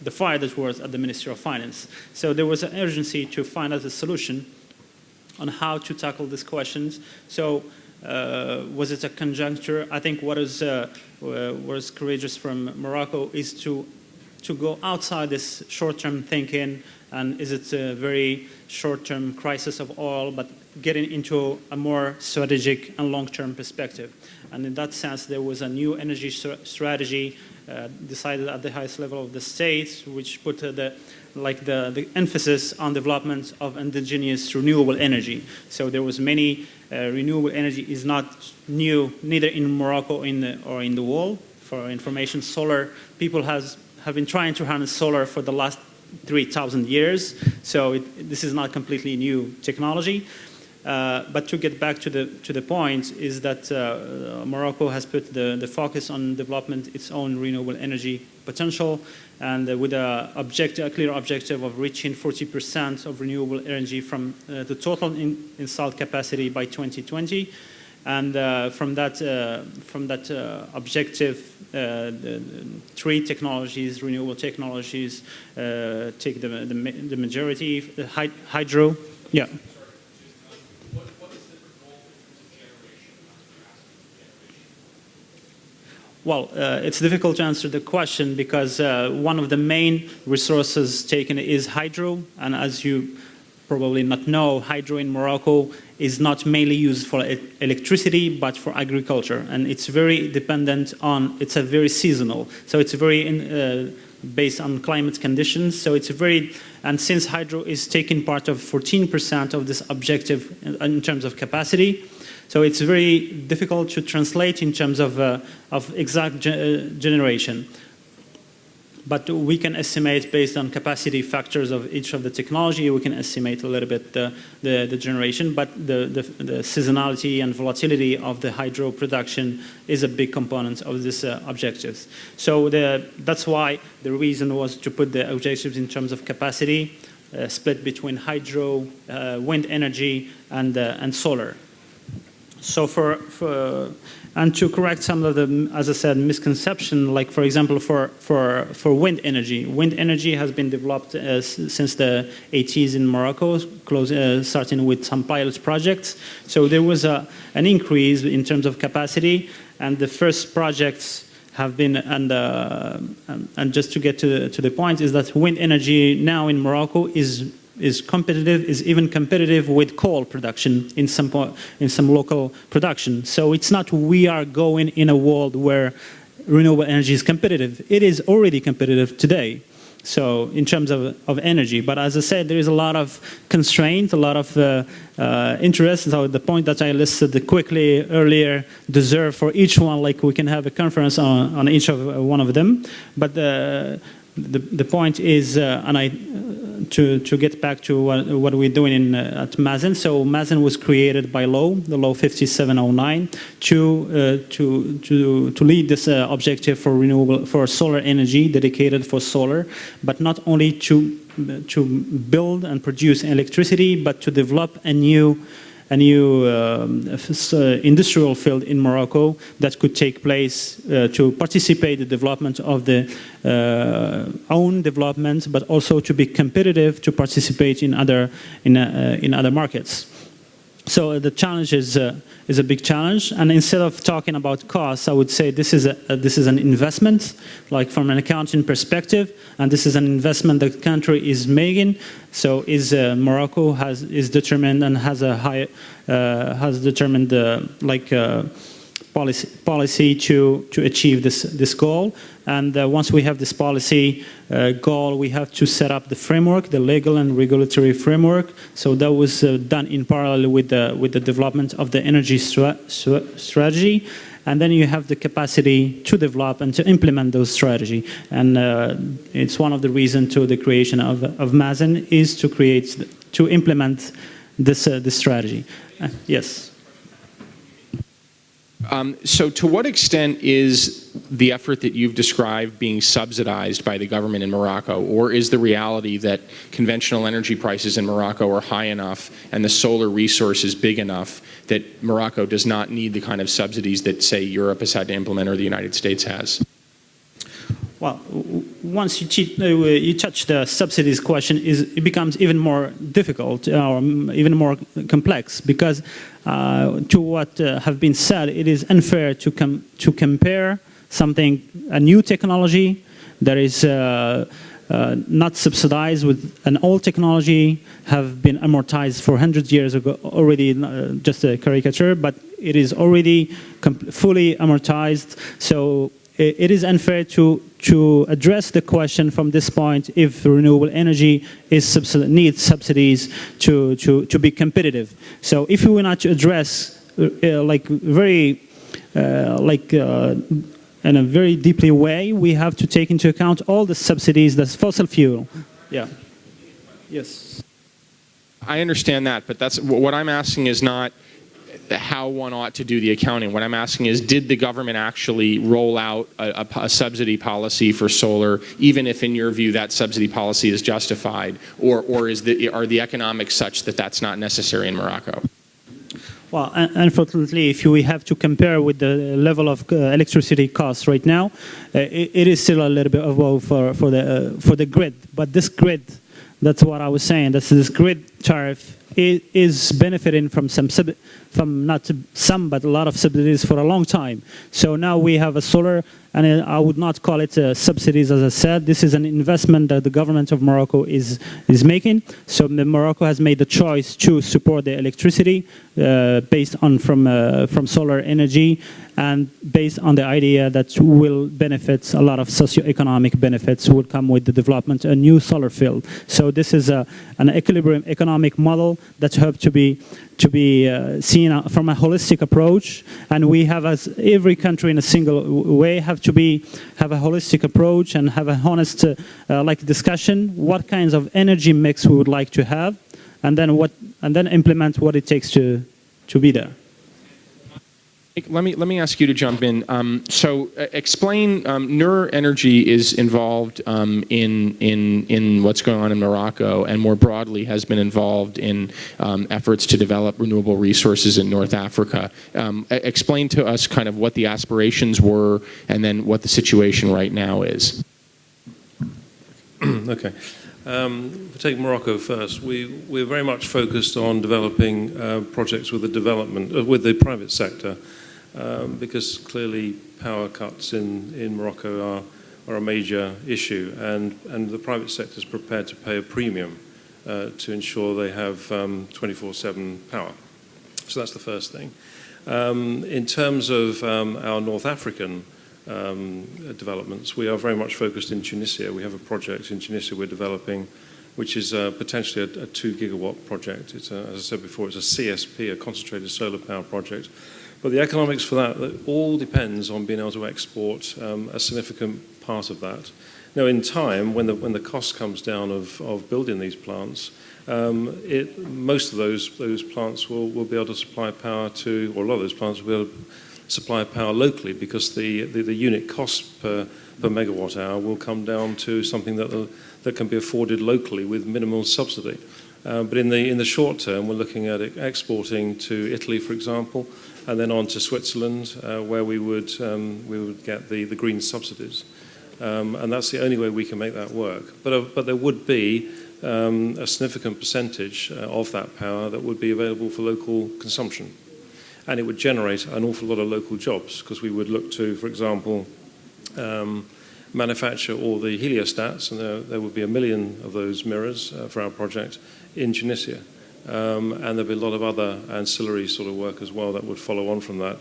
Speaker 5: the fire that was at the Ministry of Finance. So there was an urgency to find out a solution on how to tackle these questions. So was it a conjuncture? I think what was courageous from Morocco is to go outside this short-term thinking, and is it a very short-term crisis of oil, but getting into a more strategic and long-term perspective. And in that sense, there was a new energy strategy decided at the highest level of the state, which put the emphasis on development of indigenous renewable energy. So there was many renewable energy is not new, neither in Morocco or in the world. For information, solar, people have been trying to harness solar for the last 3,000 years. So this is not completely new technology. But to get back to the point is that Morocco has put the focus on development its own renewable energy potential, and with a clear objective of reaching 40% of renewable energy from the total installed capacity by 2020. And from that objective, the three technologies, renewable technologies, take the majority. The hydro, yeah. Well, it's difficult to answer the question because one of the main resources taken is hydro, and as you probably not know, hydro in Morocco is not mainly used for electricity but for agriculture, and it's very dependent on, it's a very seasonal, so it's very based on climate conditions, so it's and since hydro is taking part of 14% of this objective in terms of capacity, so it's very difficult to translate in terms of exact generation. But we can estimate based on capacity factors of each of the technology, we can estimate a little bit the generation, but the seasonality and volatility of the hydro production is a big component of this objectives. So that's why the reason was to put the objectives in terms of capacity, split between hydro, wind energy, and solar. So and to correct some of the, as I said, misconception, like for example, for wind energy has been developed since the 80s in Morocco, starting with some pilot projects. So there was an increase in terms of capacity, and the first projects have been, and just to get to the point, is that wind energy now in Morocco is competitive, is even competitive with coal production in some local production. So it's not we are going in a world where renewable energy is competitive. It is already competitive today. So in terms of energy, but as I said, there is a lot of constraints, a lot of interest. So the point that I listed quickly earlier deserve for each one, like we can have a conference on each of one of them. But the point is, to get back to what we're doing at Mazen. So Mazen was created by law, the law 5709, to lead this objective for solar energy, dedicated for solar, but not only to build and produce electricity, but to develop a new industrial field in Morocco that could take place to participate in the development of the own development, but also to be competitive to participate in other markets. So the challenge is a big challenge, and instead of talking about costs, I would say this is an investment, like from an accounting perspective, and this is an investment that the country is making. So Morocco is determined and has determined policy to achieve this goal. And once we have this policy goal, we have to set up the framework, the legal and regulatory framework. So that was done in parallel with the development of the energy strategy. And then you have the capacity to develop and to implement those strategy. And it's one of the reasons to the creation of Mazen is to implement this strategy. Yes.
Speaker 1: So to what extent is the effort that you've described being subsidized by the government in Morocco, or is the reality that conventional energy prices in Morocco are high enough and the solar resource is big enough that Morocco does not need the kind of subsidies that, say, Europe has had to implement or the United States has?
Speaker 5: Well, once you touch the subsidies question, it becomes even more difficult or even more complex, because to what have been said, it is unfair to compare a new technology that is not subsidized with an old technology, have been amortized for 100 years ago already, just a caricature, but it is already fully amortized. So it is unfair to address the question from this point if renewable energy needs subsidies to be competitive. So if we were not to address in a very deeply way, we have to take into account all the subsidies that's fossil fuel. Yeah. Yes.
Speaker 1: I understand that, but that's what I'm asking is not how one ought to do the accounting. What I'm asking is, did the government actually roll out a subsidy policy for solar, even if in your view that subsidy policy is justified, or are the economics such that that's not necessary in Morocco?
Speaker 5: Well, unfortunately, if we have to compare with the level of electricity costs right now, it is still a little bit above for the grid. But this grid, that's what I was saying. This grid tariff is benefiting from not some, but a lot of subsidies for a long time. So now we have a solar, and I would not call it subsidies, as I said. This is an investment that the government of Morocco is making. So Morocco has made the choice to support the electricity based on from solar energy, and based on the idea that will benefit a lot of socioeconomic benefits will come with the development of a new solar field. So this is an equilibrium economic model that hope to be seen from a holistic approach, and we have, as every country in a single way, have a holistic approach and have a honest discussion what kinds of energy mix we would like to have, and then implement what it takes to be there.
Speaker 1: Let me ask you to jump in. Explain. Nur Energy is involved in what's going on in Morocco, and more broadly has been involved in efforts to develop renewable resources in North Africa. Explain to us kind of what the aspirations were, and then what the situation right now is.
Speaker 3: Okay. If we take Morocco first, we're very much focused on developing projects with the private sector, because clearly power cuts in Morocco are a major issue, and the private sector is prepared to pay a premium to ensure they have 24/7 power. So that's the first thing. In terms of our North African developments, we are very much focused in Tunisia. We have a project in Tunisia we're developing, which is potentially a 2 gigawatt project. It's as I said before, it's a CSP, a concentrated solar power project. But the economics for that all depends on being able to export a significant part of that. Now, in time, when the cost comes down of building these plants, most of those plants will be able to supply power to, or a lot of those plants will be able to supply power locally, because the unit cost per megawatt hour will come down to something that can be afforded locally with minimal subsidy. But in the short term, we're looking at exporting to Italy, for example, and then on to Switzerland, where we would get the green subsidies. And that's the only way we can make that work. But there would be a significant percentage of that power that would be available for local consumption. And it would generate an awful lot of local jobs, because we would look to, for example, manufacture all the heliostats, and there would be 1 million of those mirrors for our project in Tunisia. And there'd be a lot of other ancillary sort of work as well that would follow on from that.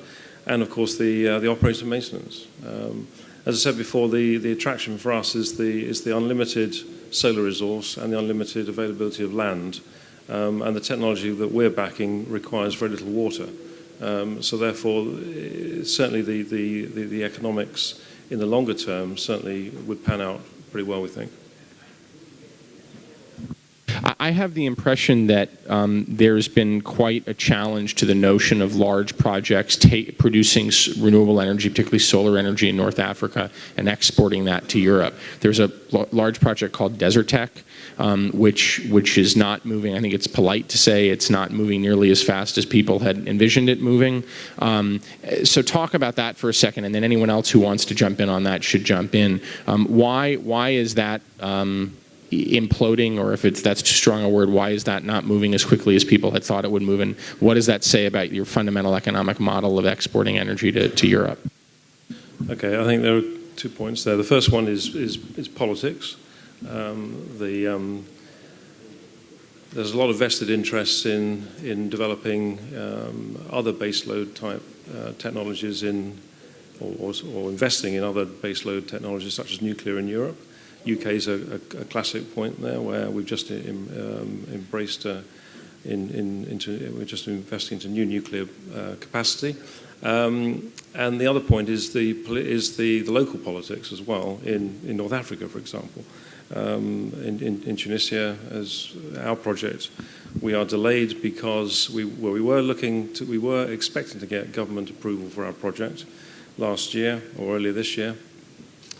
Speaker 3: And of course the operator maintenance. As I said before, the attraction for us is the unlimited solar resource and the unlimited availability of land. And the technology that we're backing requires very little water. So therefore, certainly the economics in the longer term certainly would pan out pretty well, we think.
Speaker 1: I have the impression that there's been quite a challenge to the notion of large projects producing renewable energy, particularly solar energy in North Africa, and exporting that to Europe. There's a large project called Desertec, which is not moving. I think it's polite to say it's not moving nearly as fast as people had envisioned it moving. So talk about that for a second, and then anyone else who wants to jump in on that should jump in. Why is that imploding, or if that's too strong a word, why is that not moving as quickly as people had thought it would move, and what does that say about your fundamental economic model of exporting energy to Europe?
Speaker 3: Okay, I think there are 2 points there. The first one is politics. There's a lot of vested interests in developing other baseload type technologies or investing in other baseload technologies such as nuclear in Europe. UK is a classic point there, where we've just embraced we're just investing into new nuclear capacity. And the other point is the local politics as well in North Africa, for example. In Tunisia, as our project, we are delayed because we were expecting to get government approval for our project last year or earlier this year.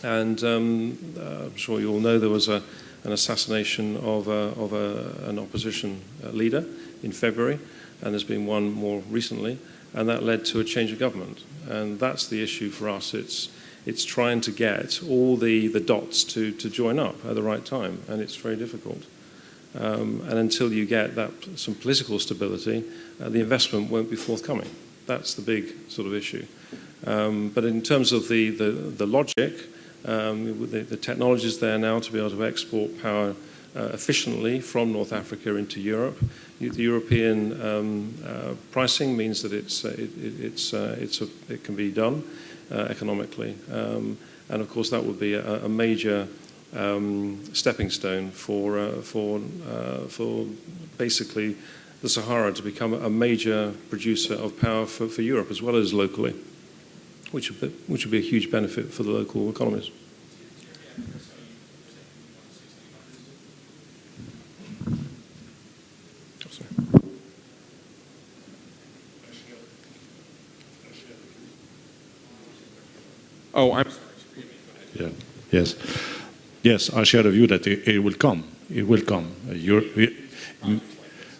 Speaker 3: And I'm sure you all know there was an assassination of an opposition leader in February, and there's been one more recently, and that led to a change of government. And that's the issue for us. It's trying to get all the dots to join up at the right time, and it's very difficult. And until you get some political stability, the investment won't be forthcoming. That's the big sort of issue. But in terms of the logic, the technology is there now to be able to export power efficiently from North Africa into Europe. The European pricing means that it can be done economically, and of course that would be a major stepping stone for basically the Sahara to become a major producer of power for Europe as well as locally, which would be a huge benefit for the local economies.
Speaker 1: Oh, I'm...
Speaker 2: Yeah. Yes. Yes, I share the view that it will come. It will come.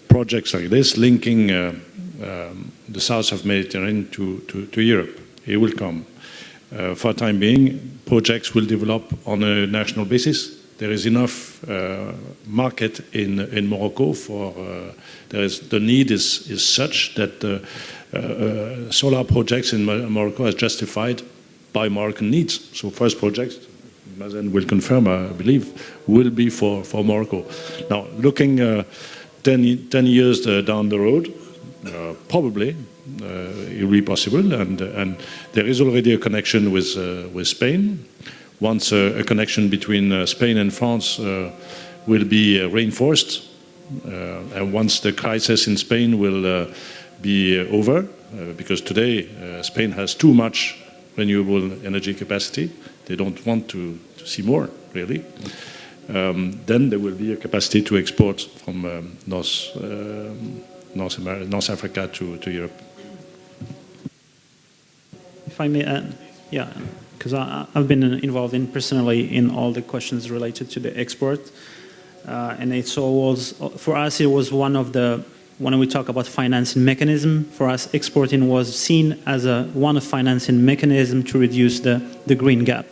Speaker 2: Projects like this linking the south of Mediterranean to Europe. It will come. For the time being, projects will develop on a national basis. There is enough market in Morocco for. The need is such that solar projects in Morocco are justified by Moroccan needs. So first projects, Mazen will confirm, I believe, will be for Morocco. Now, looking 10 years down the road, probably it will be possible, and there is already a connection with Spain. Once a connection between Spain and France will be reinforced, and once the crisis in Spain will be over, because today Spain has too much renewable energy capacity. They don't want to see more, really. Then there will be a capacity to export from North Africa to Europe.
Speaker 5: If I may add, yeah, because I've been involved personally in all the questions related to the export, and it's always, for us, it was one of the, when we talk about financing mechanism, for us exporting was seen as one of financing mechanism to reduce the green gap,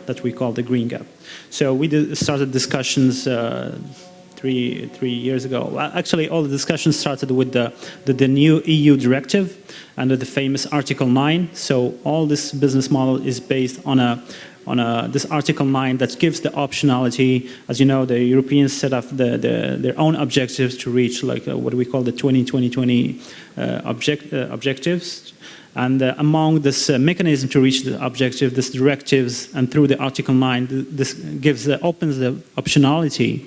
Speaker 5: that we call the green gap. So we started discussions 3 years ago. Actually, all the discussions started with the new EU directive under the famous Article 9. So all this business model is based on this Article 9 that gives the optionality. As you know, the Europeans set up their own objectives to reach what we call the 2020 objectives. And among this mechanism to reach the objective, this directives, and through the Article 9, this opens the optionality,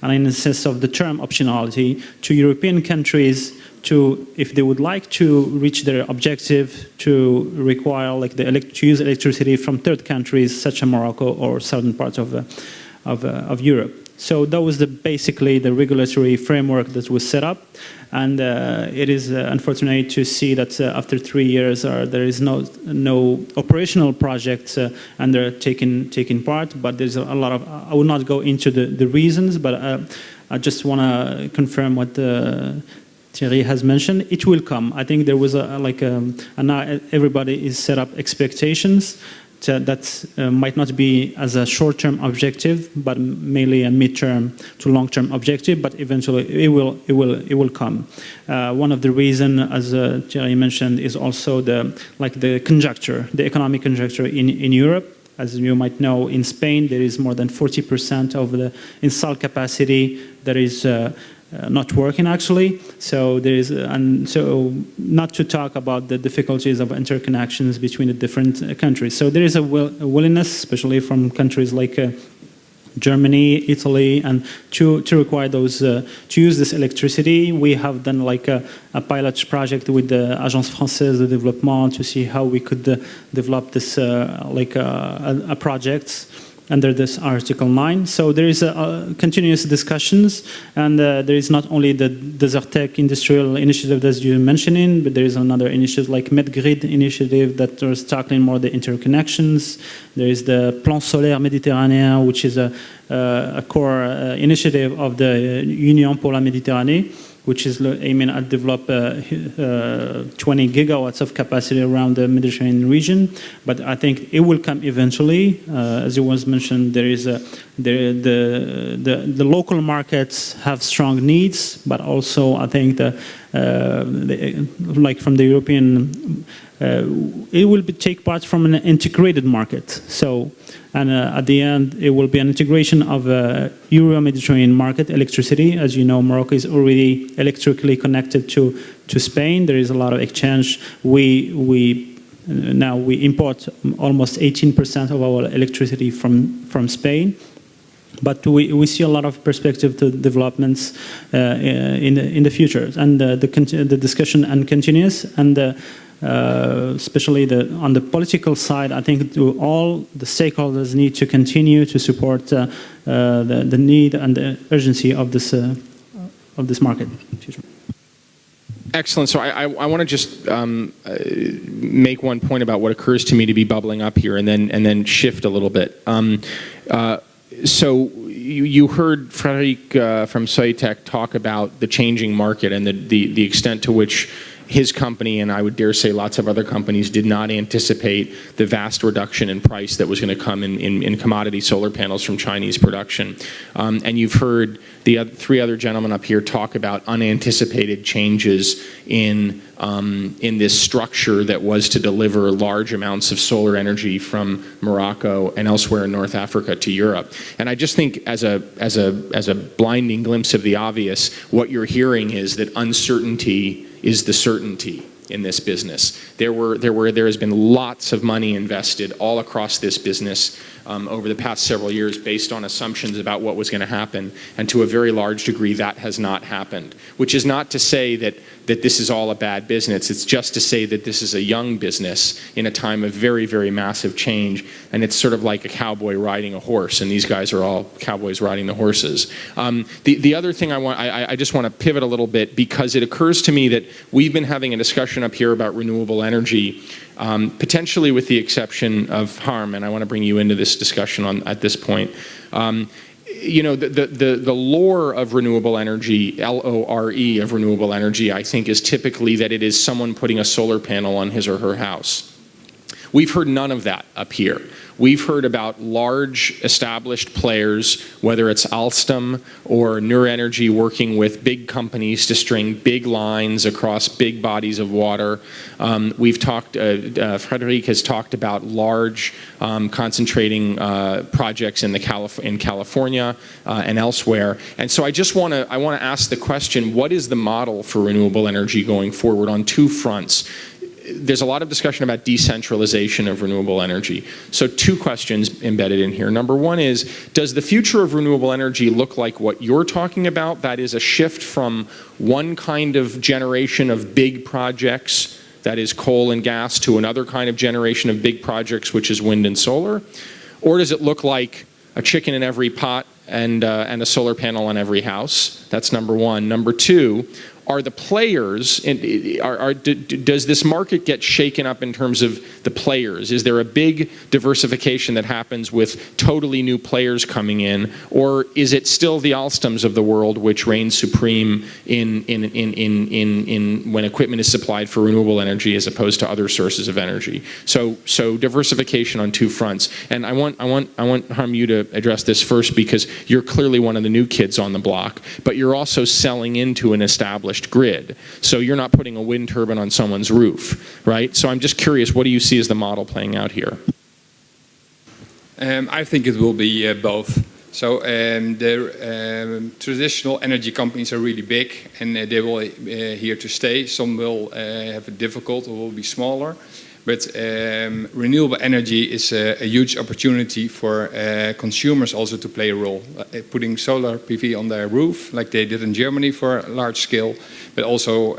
Speaker 5: and in the sense of the term optionality, to European countries to, if they would like to reach their objective, to require to use electricity from third countries such as Morocco or southern parts of Europe. So that was basically the regulatory framework that was set up, and it is unfortunate to see that after 3 years there is no operational projects and they're taking part. But there's a lot of. I will not go into the reasons, but I just want to confirm what Thierry has mentioned. It will come. I think there was everybody is set up expectations. That might not be as a short-term objective, but mainly a mid-term to long-term objective. But eventually, it will come. One of the reasons, as Thierry mentioned, is also the conjuncture, the economic conjuncture in Europe. As you might know, in Spain there is more than 40% of the installed capacity that is not working actually. So there is, and so not to talk about the difficulties of interconnections between the different countries. So there is a willingness, especially from countries like Germany, Italy, and to require those to use this electricity. We have done a pilot project with the Agence Française de Développement to see how we could develop this a project under this Article 9. So there is continuous discussions, and there is not only the Desertec industrial initiative that you're mentioning, but there is another initiative like MedGrid initiative that is tackling more the interconnections. There is the Plan Solaire Méditerranéen, which is a core initiative of the Union pour la Méditerranée, which is aiming at develop 20 gigawatts of capacity around the Mediterranean region. But I think it will come eventually. As it was mentioned, there is the local markets have strong needs, but also I think like from the European, it will take part from an integrated market. So, and at the end, it will be an integration of Euro-Mediterranean market electricity. As you know, Morocco is already electrically connected to Spain. There is a lot of exchange. Now we import almost 18% of our electricity from Spain. But we see a lot of perspective to developments in the future, and the discussion and continues, and especially on the political side, I think all the stakeholders need to continue to support the need and the urgency of this market.
Speaker 1: Excellent. So I want to just make one point about what occurs to me to be bubbling up here, and then shift a little bit. So you heard Frédéric from Soitec talk about the changing market and the extent to which his company, and I would dare say lots of other companies, did not anticipate the vast reduction in price that was going to come in commodity solar panels from Chinese production. And you've heard the three other gentlemen up here talk about unanticipated changes in this structure that was to deliver large amounts of solar energy from Morocco and elsewhere in North Africa to Europe. And I just think as a blinding glimpse of the obvious, what you're hearing is that uncertainty is the certainty in this business. There has been lots of money invested all across this business over the past several years based on assumptions about what was going to happen, and to a very large degree that has not happened, which is not to say that this is all a bad business. It's just to say that this is a young business in a time of very, very massive change, and it's sort of like a cowboy riding a horse, and these guys are all cowboys riding the horses. The other thing I just want to pivot a little bit, because it occurs to me that we've been having a discussion up here about renewable energy, potentially with the exception of Harm, and I want to bring you into this discussion at this point. You know, the lore of renewable energy, L-O-R-E of renewable energy, I think is typically that it is someone putting a solar panel on his or her house. We've heard none of that up here. We've heard about large established players, whether it's Alstom or Nur Energy, working with big companies to string big lines across big bodies of water. We've talked, Frédéric has talked about large concentrating projects in California and elsewhere. And so I want to ask the question, what is the model for renewable energy going forward on two fronts? There's a lot of discussion about decentralization of renewable energy. So two questions embedded in here. Number one is, does the future of renewable energy look like what you're talking about? That is a shift from one kind of generation of big projects, that is coal and gas, to another kind of generation of big projects, which is wind and solar? Or does it look like a chicken in every pot and a solar panel on every house? That's number one. Number two, are the players, does this market get shaken up in terms of the players? Is there a big diversification that happens with totally new players coming in, or is it still the Alstoms of the world which reign supreme in when equipment is supplied for renewable energy as opposed to other sources of energy? So diversification on two fronts. And I want Harm, you to address this first, because you're clearly one of the new kids on the block, but you're also selling into an established grid. So you're not putting a wind turbine on someone's roof, right? So I'm just curious, what do you see as the model playing out here?
Speaker 6: I think it will be both. So the traditional energy companies are really big, and they will here to stay. Some will have it difficult or will be smaller. But renewable energy is a huge opportunity for consumers also to play a role. Putting solar PV on their roof, like they did in Germany for a large scale, but also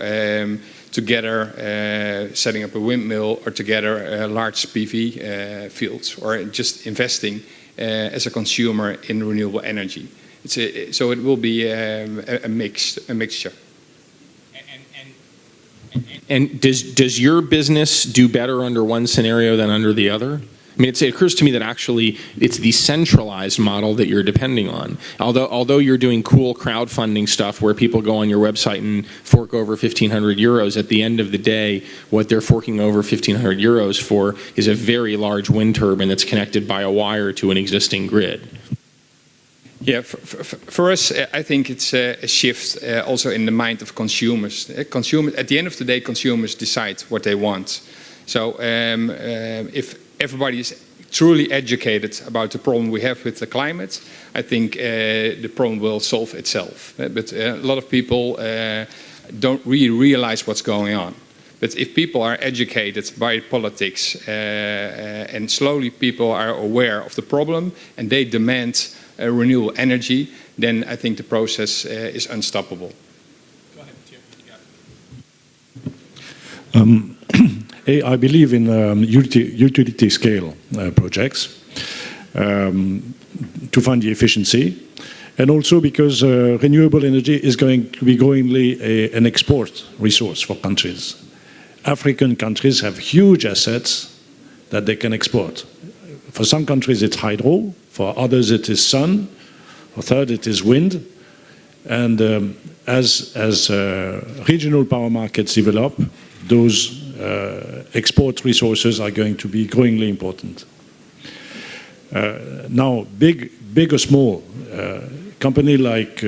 Speaker 6: together setting up a windmill, or together large PV fields, or just investing as a consumer in renewable energy. So it will be a mixture.
Speaker 1: And does your business do better under one scenario than under the other? I mean, it occurs to me that actually it's the centralized model that you're depending on. Although you're doing cool crowdfunding stuff where people go on your website and fork over 1,500 euros, at the end of the day, what they're forking over 1,500 euros for is a very large wind turbine that's connected by a wire to an existing grid.
Speaker 6: Yeah, for us, I think it's a shift also in the mind of consumers. At the end of the day, consumers decide what they want. So if everybody is truly educated about the problem we have with the climate, I think the problem will solve itself. But a lot of people don't really realize what's going on. But if people are educated by politics and slowly people are aware of the problem and they demand renewable energy, then I think the process is unstoppable.
Speaker 2: Go ahead, Jim. I believe in utility scale projects to find the efficiency. And also because renewable energy is going to be growingly an export resource for countries. African countries have huge assets that they can export. For some countries it's hydro, for others it is sun, for third it is wind. And as regional power markets develop, those export resources are going to be growingly important. Now, big or small, company like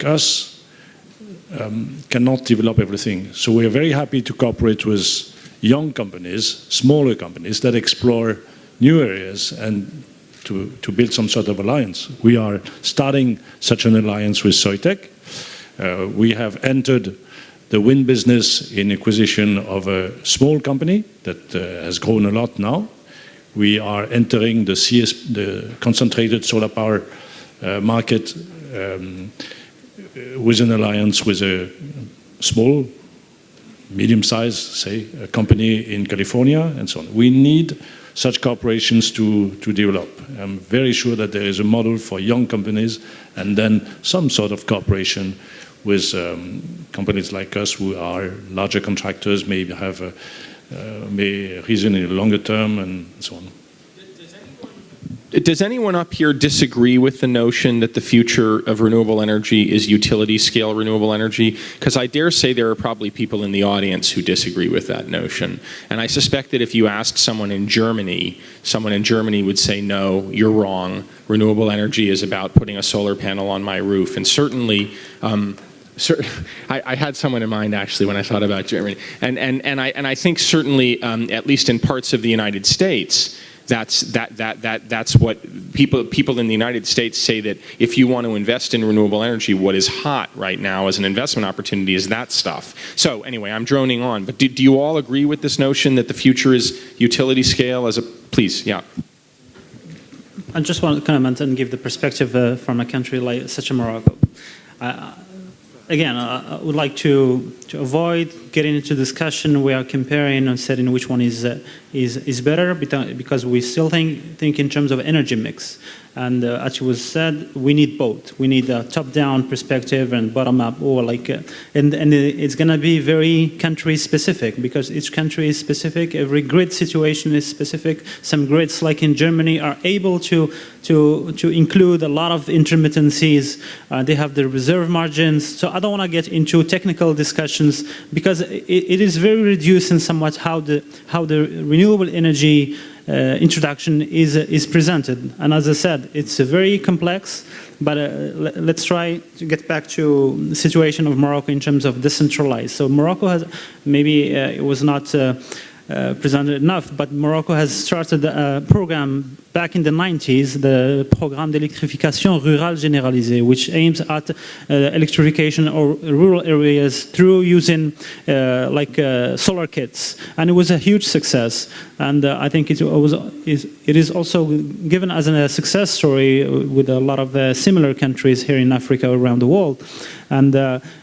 Speaker 2: us cannot develop everything. So we are very happy to cooperate with young companies, smaller companies that explore new areas and to build some sort of alliance. We are starting such an alliance with Soitec. We have entered the wind business in acquisition of a small company that has grown a lot now. We are entering the concentrated solar power market with an alliance with a small, medium-sized, say, a company in California and so on. We need such corporations to develop. I'm very sure that there is a model for young companies and then some sort of cooperation with companies like us who are larger contractors, maybe have may reason in the longer term and so on.
Speaker 1: Does anyone up here disagree with the notion that the future of renewable energy is utility scale renewable energy? Because I dare say there are probably people in the audience who disagree with that notion. And I suspect that if you asked someone in Germany would say, no, you're wrong. Renewable energy is about putting a solar panel on my roof. And certainly, I had someone in mind actually when I thought about Germany. And I think certainly, at least in parts of the United States, that's what people in the United States say, that if you want to invest in renewable energy, what is hot right now as an investment opportunity is that stuff. So anyway, I'm droning on, but do you all agree with this notion that the future is utility scale as a, please, yeah.
Speaker 5: I just want to comment and give the perspective from a country like such as Morocco. Again, I would like to avoid getting into discussion. We are comparing and setting which one is better, because we still think in terms of energy mix. And as it was said, we need both. We need a top-down perspective and bottom-up, or and it's going to be very country-specific, because each country is specific. Every grid situation is specific. Some grids, like in Germany, are able to include a lot of intermittencies. They have the reserve margins. So I don't want to get into technical discussions, because it is very reduced in somewhat how the renewable energy introduction is presented. And as I said, it's very complex, but let's try to get back to the situation of Morocco in terms of decentralized. So Morocco has, maybe it was not presented enough, but Morocco has started a program back in the 90s, the Programme d'électrification rurale généralisée, which aims at electrification of rural areas through using solar kits. And it was a huge success. And I think it is also given as a success story with a lot of similar countries here in Africa, around the world.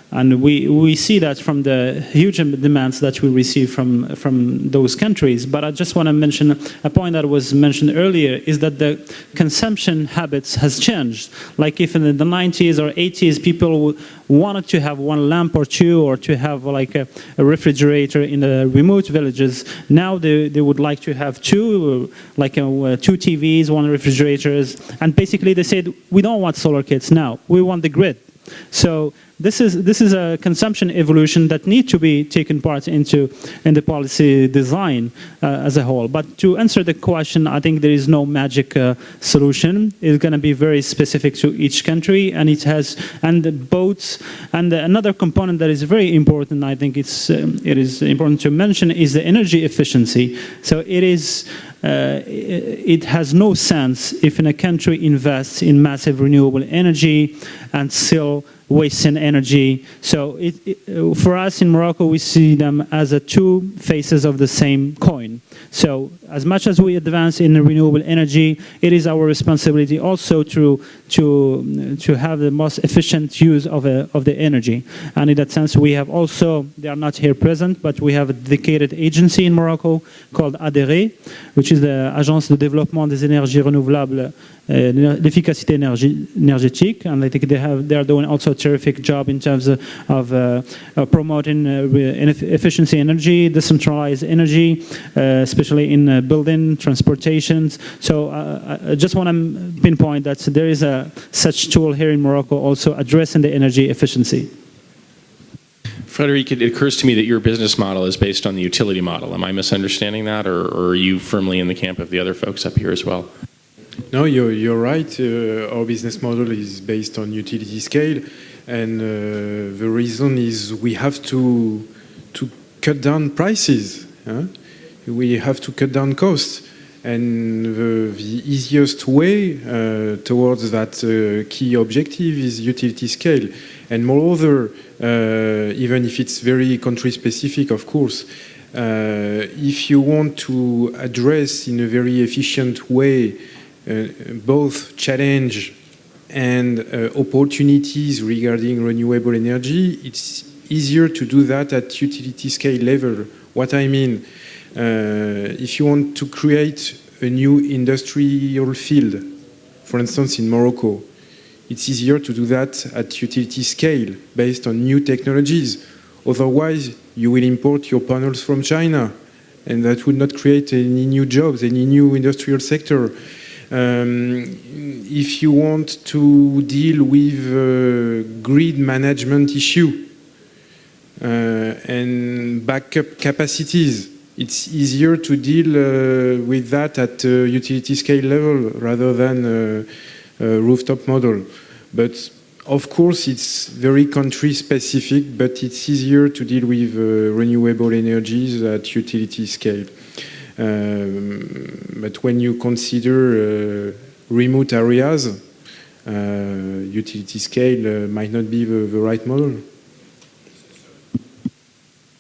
Speaker 5: And we see that from the huge demands that we receive from those countries. But I just want to mention a point that was mentioned earlier, is that the consumption habits has changed. Like if in the 90s or 80s people wanted to have one lamp or two, or to have like a refrigerator in the remote villages, now they would like to have two, two TVs, one refrigerators. And basically they said, we don't want solar kits now, we want the grid. So this is a consumption evolution that needs to be taken part in the policy design as a whole. But to answer the question, I think there is no magic solution. It's going to be very specific to each country, and it has both. And another component that is very important, I think it is important to mention, is the energy efficiency. So it has no sense if in a country invests in massive renewable energy and still wasting energy. So for us in Morocco, we see them as two faces of the same coin. So as much as we advance in renewable energy, it is our responsibility also to have the most efficient use of the energy. And in that sense, we have also, they are not here present, but we have a dedicated agency in Morocco called ADERE, which is the Agence de Développement des Énergies Renouvelables l'efficacité énergétique, and I think they are doing also a terrific job in terms of promoting efficiency energy, decentralized energy, especially in building, transportations. So I just want to pinpoint that there is such tool here in Morocco also addressing the energy efficiency.
Speaker 1: Frederic, it occurs to me that your business model is based on the utility model. Am I misunderstanding that, or are you firmly in the camp of the other folks up here as well?
Speaker 4: No, you're right. Our business model is based on utility scale, and the reason is we have to cut down prices. We have to cut down costs, and the easiest way towards that key objective is utility scale. And moreover, even if it's very country specific, of course, if you want to address in a very efficient way both challenge and opportunities regarding renewable energy, it's easier to do that at utility scale level. What I mean, if you want to create a new industrial field, for instance in Morocco, it's easier to do that at utility scale based on new technologies. Otherwise, you will import your panels from China, and that would not create any new jobs, any new industrial sector. If you want to deal with grid management issue and backup capacities, it's easier to deal with that at utility scale level rather than rooftop model. But of course it's very country specific, but it's easier to deal with renewable energies at utility scale. But when you consider remote areas, utility scale might not be the right model.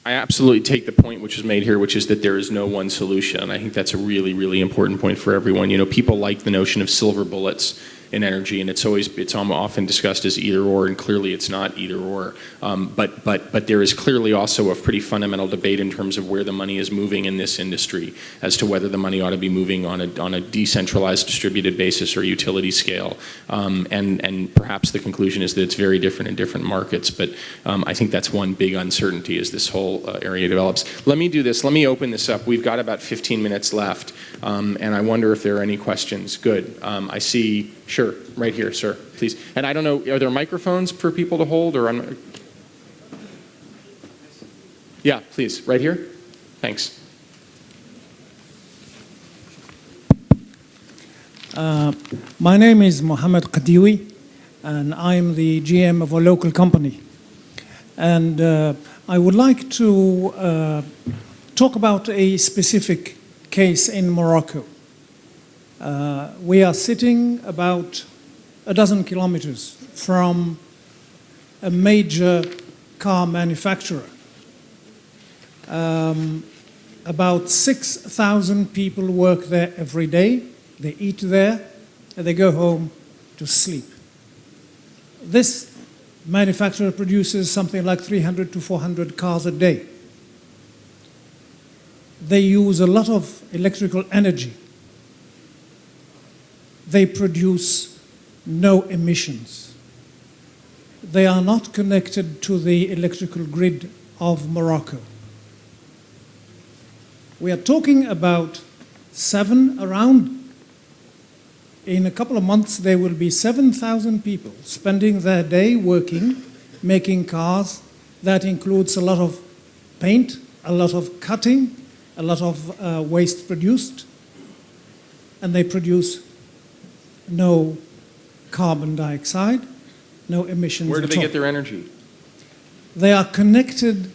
Speaker 1: I absolutely take the point which is made here, which is that there is no one solution. I think that's a really, really important point for everyone. You know, people like the notion of silver bullets in energy, and it's often discussed as either or, and clearly it's not either or. But there is clearly also a pretty fundamental debate in terms of where the money is moving in this industry, as to whether the money ought to be moving on a decentralized, distributed basis or utility scale. And perhaps the conclusion is that it's very different in different markets. But I think that's one big uncertainty as this whole area develops. Let me do this. Let me open this up. We've got about 15 minutes left, and I wonder if there are any questions. Good. I see. Sure, right here, sir, please. And I don't know, are there microphones for people to hold, or yeah, please, right here. Thanks.
Speaker 8: My name is Mohammed Qadiwi, and I'm the GM of a local company. And I would like to talk about a specific case in Morocco. We are sitting about a dozen kilometers from a major car manufacturer. About 6,000 people work there every day. They eat there, and they go home to sleep. This manufacturer produces something like 300 to 400 cars a day. They use a lot of electrical energy. They produce no emissions. They are not connected to the electrical grid of Morocco. We are talking about in a couple of months, there will be 7,000 people spending their day working, making cars. That includes a lot of paint, a lot of cutting, a lot of waste produced, and they produce no carbon dioxide, no emissions.
Speaker 1: Where do they get their energy?
Speaker 8: They are connected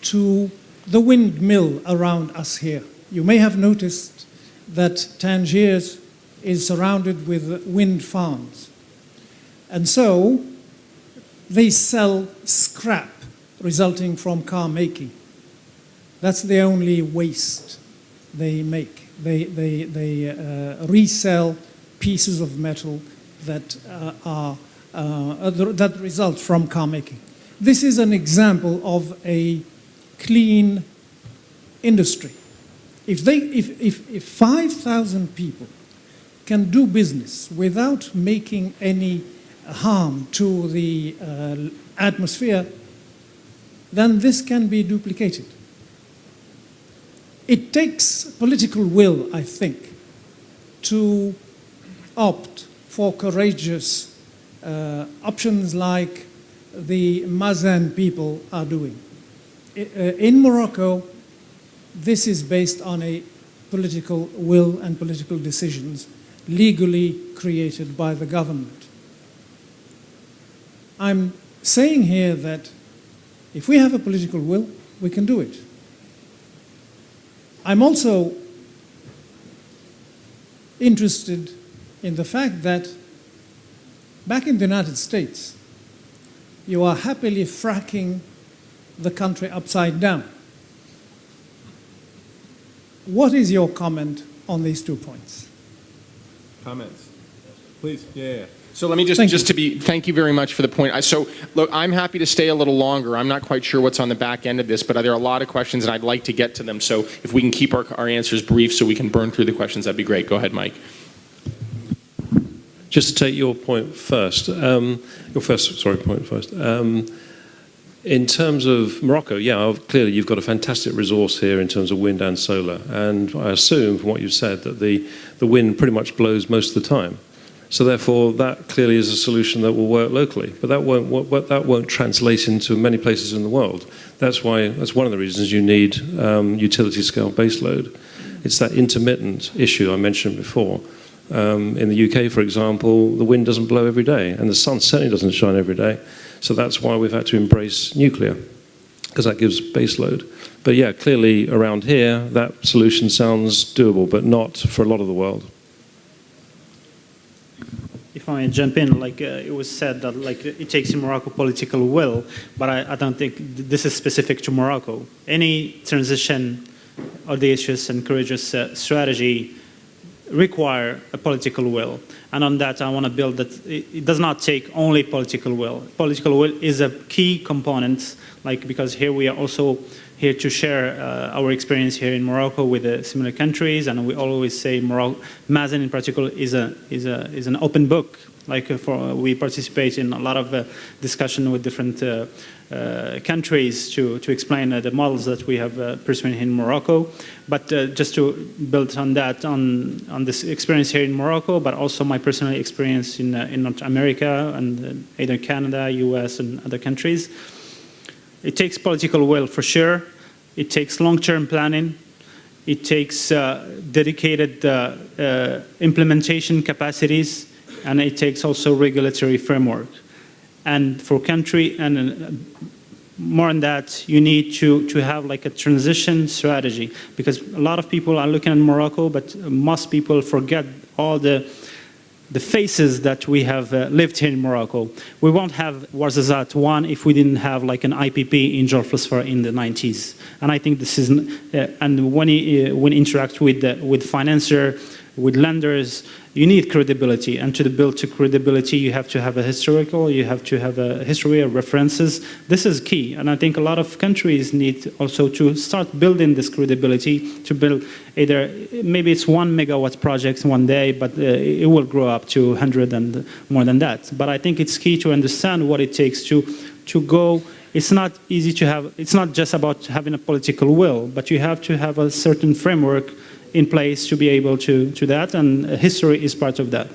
Speaker 8: to the windmill around us here. You may have noticed that Tangiers is surrounded with wind farms. And so they sell scrap resulting from car making. That's the only waste they make. They resell pieces of metal that that result from car making. This is an example of a clean industry. If 5,000 people can do business without making any harm to the atmosphere, then this can be duplicated. It takes political will, I think, to opt for courageous options like the Mazen people are doing. In Morocco, this is based on a political will and political decisions legally created by the government. I'm saying here that if we have a political will, we can do it. I'm also interested in the fact that back in the United States, you are happily fracking the country upside down. What is your comment on these 2 points?
Speaker 1: Comments? Please. Yeah. So let me thank you very much for the point. So look, I'm happy to stay a little longer. I'm not quite sure what's on the back end of this, but there are a lot of questions and I'd like to get to them. So if we can keep our answers brief so we can burn through the questions, that'd be great. Go ahead, Mike.
Speaker 3: Just to take your point first, point first. In terms of Morocco, yeah, clearly you've got a fantastic resource here in terms of wind and solar. And I assume from what you've said that the wind pretty much blows most of the time. So therefore, that clearly is a solution that will work locally. But that won't translate into many places in the world. That's one of the reasons you need utility-scale baseload. It's that intermittent issue I mentioned before. In the UK, for example, the wind doesn't blow every day, and the sun certainly doesn't shine every day. So that's why we've had to embrace nuclear, because that gives baseload. But yeah, clearly around here, that solution sounds doable, but not for a lot of the world.
Speaker 5: If I may jump in, it was said that it takes in Morocco political will, but I don't think this is specific to Morocco. Any transition, audacious and courageous strategy require a political will. And on that, I want to build that it does not take only political will. Political will is a key component, because here we are also here to share our experience here in Morocco with similar countries, and we always say Mazen in particular is an open book. We participate in a lot of discussion with different countries to explain the models that we have pursuing in Morocco. But just to build on that, on this experience here in Morocco, but also my personal experience in North America and either Canada, US, and other countries. It takes political will for sure. It takes long-term planning. It takes dedicated implementation capacities, and it takes also regulatory framework. And for country, and more than that, you need to have a transition strategy, because a lot of people are looking at Morocco, but most people forget all the phases that we have lived here in Morocco. We won't have Ouarzazate 1 if we didn't have an IPP in Jol Phosphor in the 90s. And I think this is, and when you interact with financiers, with lenders, you need credibility. And to build to credibility, you have to have a history of references. This is key. And I think a lot of countries need also to start building this credibility, to build either, maybe it's 1 megawatt projects one day, but it will grow up to 100 and more than that. But I think it's key to understand what it takes to go. It's not easy to have, it's not just about having a political will, but you have to have a certain framework in place to be able to that, and history is part of that.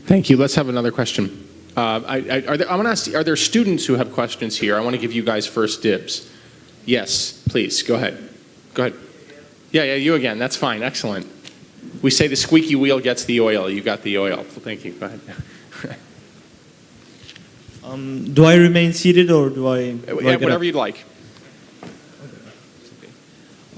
Speaker 1: Thank you. Let's have another question. I want to ask, are there students who have questions here? I want to give you guys first dibs. Yes, please, go ahead. Go ahead. Yeah, you again. That's fine. Excellent. We say the squeaky wheel gets the oil. You got the oil. So thank you. Go ahead.
Speaker 9: Do I remain seated or do I
Speaker 1: whatever you'd like.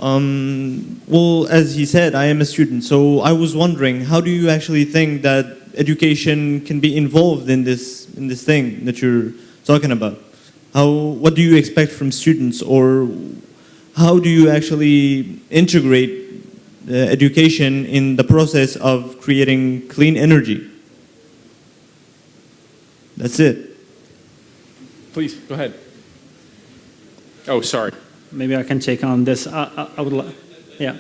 Speaker 9: Well, as he said, I am a student, so I was wondering, how do you actually think that education can be involved in this thing that you're talking about? What do you expect from students, or how do you actually integrate education in the process of creating clean energy? That's it.
Speaker 1: Please, go ahead. Oh, sorry.
Speaker 5: Maybe I can take on this. I would like, yeah.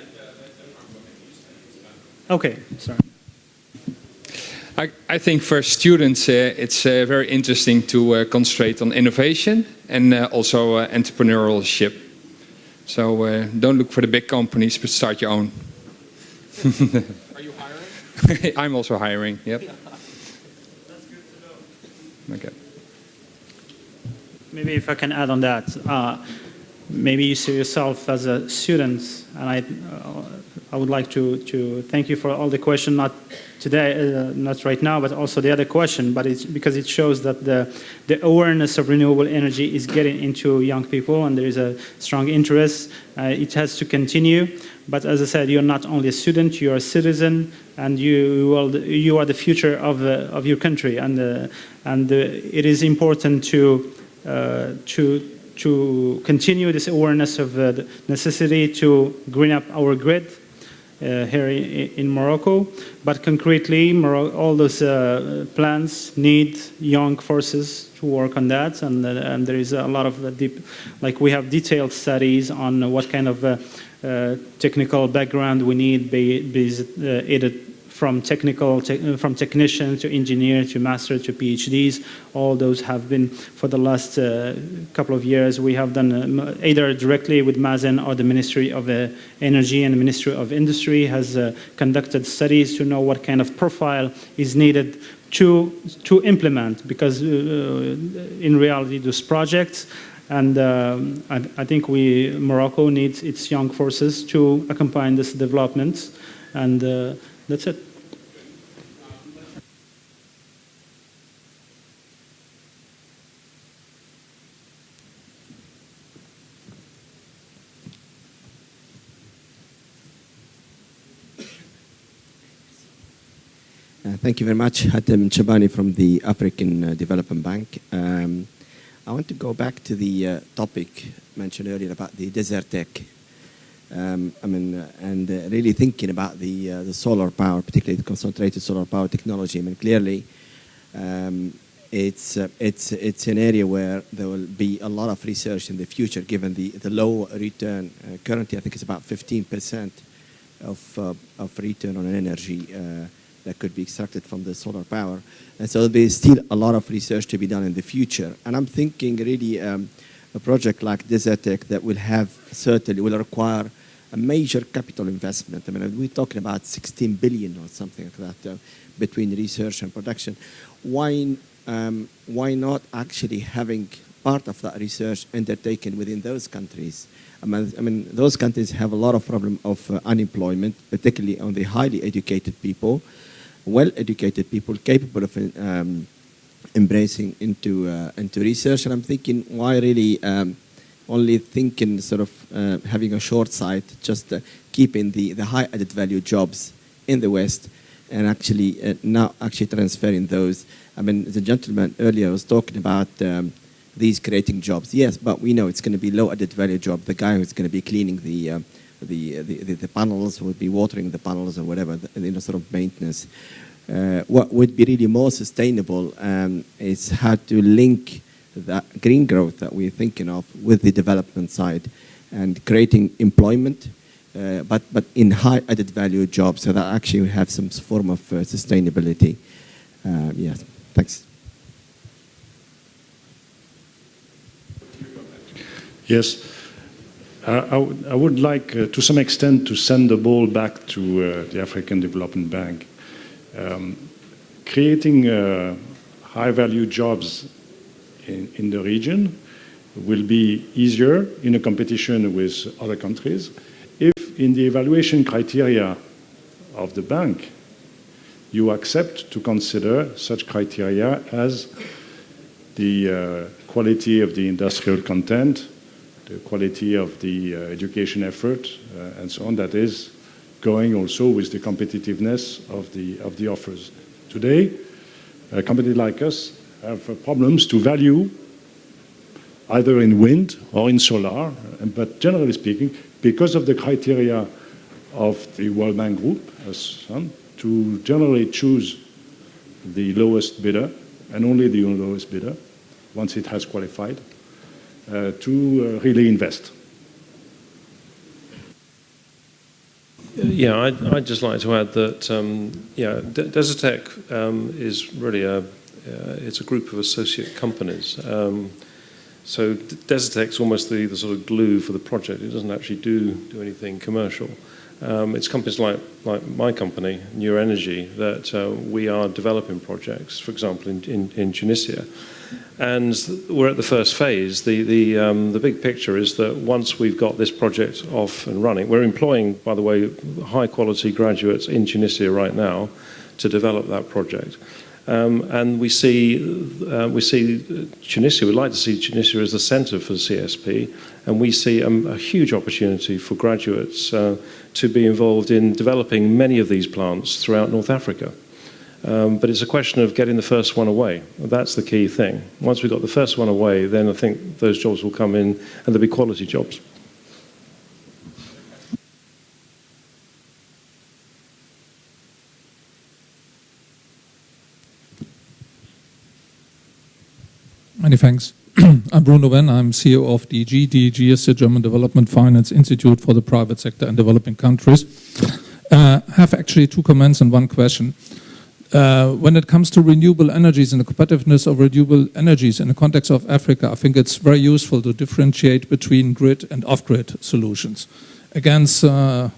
Speaker 5: Okay, sorry.
Speaker 6: I think for students it's very interesting to concentrate on innovation and also entrepreneurship. So don't look for the big companies, but start your own.
Speaker 7: Are you hiring?
Speaker 6: I'm also hiring, yep.
Speaker 5: That's good to know.
Speaker 6: Okay.
Speaker 5: Maybe if I can add on that, maybe you see yourself as a student, and I would like to thank you for all the questions, not today, not right now, but also the other question, but it's because it shows that the awareness of renewable energy is getting into young people, and there is a strong interest. It has to continue, but as I said, you're not only a student, you're a citizen, and you are the future of your country, and it is important to continue this awareness of the necessity to green up our grid here in Morocco. But concretely, all those plans need young forces to work on that, and there is a lot of we have detailed studies on what kind of technical background we need, either from technician to engineer to master to PhDs. All those have been, for the last couple of years, we have done either directly with Mazen or the Ministry of Energy and the Ministry of Industry has conducted studies to know what kind of profile is needed to implement, because in reality those projects, and I think Morocco needs its young forces to accompany this development, and that's it.
Speaker 10: Thank you very much. Hatem Chabani from the African Development Bank. I want to go back to the topic mentioned earlier about the desert tech. And really thinking about the solar power, particularly the concentrated solar power technology. I mean, clearly, it's an area where there will be a lot of research in the future, given the low return. Currently, I think it's about 15% of return on energy that could be extracted from the solar power. And so there's still a lot of research to be done in the future. And I'm thinking really a project like Desert Tech that will require a major capital investment. I mean, we're talking about 16 billion or something like that between research and production. Why not actually having part of that research undertaken within those countries? I mean, those countries have a lot of problem of unemployment, particularly on the highly educated people, well-educated people, capable of embracing into research. And I'm thinking, why really only thinking sort of having a short sight, just keeping the high added value jobs in the West, and actually not actually transferring those. I mean, the gentleman earlier was talking about these creating jobs. Yes, but we know it's going to be low added value job. The guy who's going to be cleaning the panels, would be watering the panels or whatever, sort of maintenance. What would be really more sustainable is how to link that green growth that we're thinking of with the development side and creating employment, but in high added value jobs, so that actually we have some form of sustainability. Yes, thanks.
Speaker 2: Yes, I would like, to some extent, to send the ball back to the African Development Bank. Creating high-value jobs in the region will be easier in a competition with other countries if, in the evaluation criteria of the bank, you accept to consider such criteria as the quality of the industrial content, the quality of the education effort, and so on, that is going also with the competitiveness of the offers. Today, a company like us have problems to value either in wind or in solar, but generally speaking, because of the criteria of the World Bank Group, to generally choose the lowest bidder, and only the lowest bidder, once it has qualified, to really invest.
Speaker 3: Yeah, I'd just like to add that Desertec is really it's a group of associate companies. So Desertec's almost the sort of glue for the project. It doesn't actually do anything commercial. It's companies like my company, New Energy, that we are developing projects, for example, in Tunisia. And we're at the first phase. The big picture is that once we've got this project off and running, we're employing, by the way, high-quality graduates in Tunisia right now to develop that project. And we see Tunisia, we'd like to see Tunisia as the centre for the CSP, and we see a huge opportunity for graduates to be involved in developing many of these plants throughout North Africa. But it's a question of getting the first one away. That's the key thing. Once we've got the first one away, then I think those jobs will come in, and there'll be quality jobs.
Speaker 11: Many thanks. I'm Bruno Wenn. I'm CEO of DG. DG is the German Development Finance Institute for the private sector in developing countries. I have actually two comments and one question. When it comes to renewable energies and the competitiveness of renewable energies in the context of Africa, I think it's very useful to differentiate between grid and off-grid solutions. Against the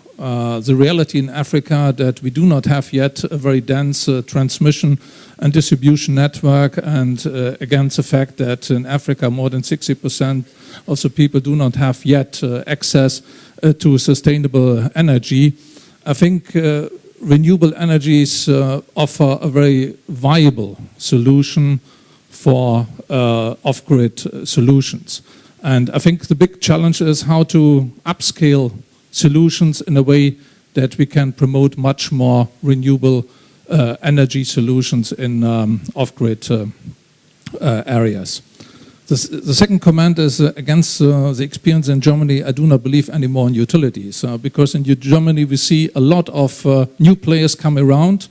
Speaker 11: reality in Africa that we do not have yet a very dense transmission and distribution network, and against the fact that in Africa more than 60% of the people do not have yet access to sustainable energy, I think renewable energies offer a very viable solution for off-grid solutions. And I think the big challenge is how to upscale solutions in a way that we can promote much more renewable energy solutions in off-grid areas. The second comment is against the experience in Germany. I do not believe anymore in utilities because in Germany we see a lot of new players come around,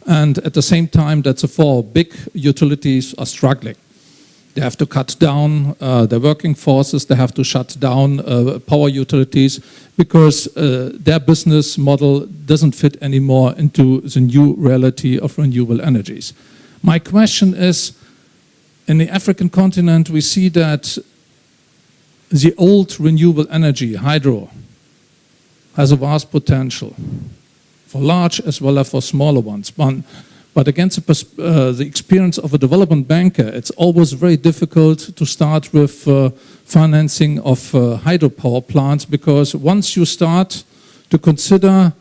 Speaker 11: and at the same time that the four big utilities are struggling. They have to cut down their working forces, they have to shut down power utilities because their business model doesn't fit anymore into the new reality of renewable energies. My question is, in the African continent we see that the old renewable energy, hydro, has a vast potential for large as well as for smaller ones. But against the experience of a development banker, it's always very difficult to start with financing of hydropower plants, because once you start to consider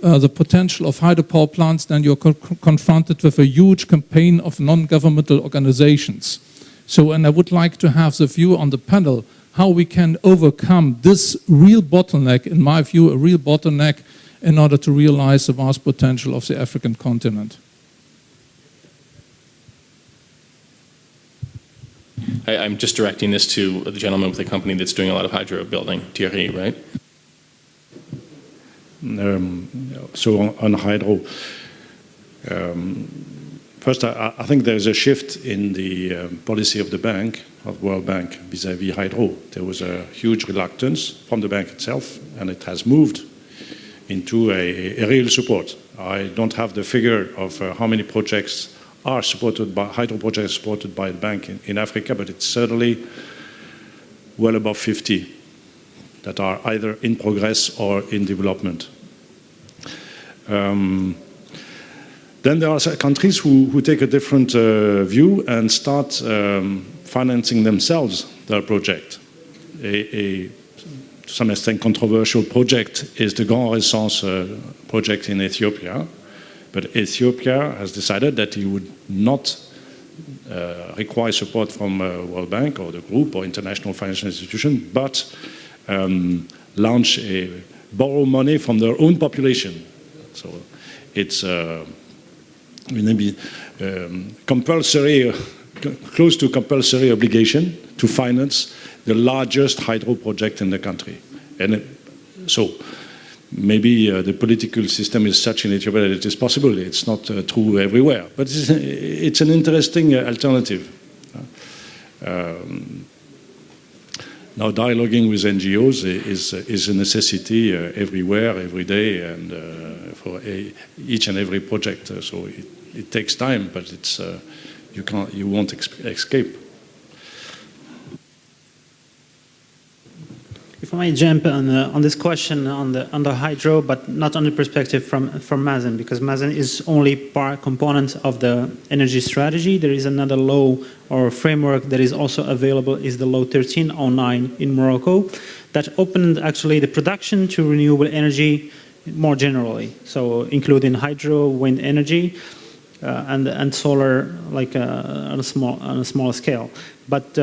Speaker 11: the potential of hydropower plants, then you're confronted with a huge campaign of non-governmental organizations. So, and I would like to have the view on the panel how we can overcome this real bottleneck, in my view, a real bottleneck, in order to realize the vast potential of the African continent.
Speaker 12: I'm just directing this to the gentleman with the company that's doing a lot of hydro building, Thierry, right?
Speaker 2: So on hydro, first I think there's a shift in the policy of the bank, of World Bank, vis-à-vis hydro. There was a huge reluctance from the bank itself, and it has moved into a real support. I don't have the figure of how many projects are supported by hydro projects supported by the bank in Africa, but it's certainly well above 50 that are either in progress or in development. Then there are countries who take a different view and start financing themselves their project. To some extent controversial project is the Grand Renaissance project in Ethiopia. But Ethiopia has decided that it would not require support from World Bank or the group or international financial institution, but launch borrow money from their own population. So it's maybe compulsory, close to compulsory obligation to finance the largest hydro project in the country. And so maybe the political system is such in Ethiopia that it is possible. It's not true everywhere, but it's an interesting alternative. Now, dialoguing with NGOs is a necessity everywhere, every day, and for each and every project. So it takes time, but it's you won't escape.
Speaker 5: If I may jump on this question on the hydro, but not on the perspective from Mazen, because Mazen is only part component of the energy strategy. There is another law or framework that is also available, is the law 1309 in Morocco, that opened actually the production to renewable energy more generally, so including hydro, wind energy, and solar, like on a small scale. But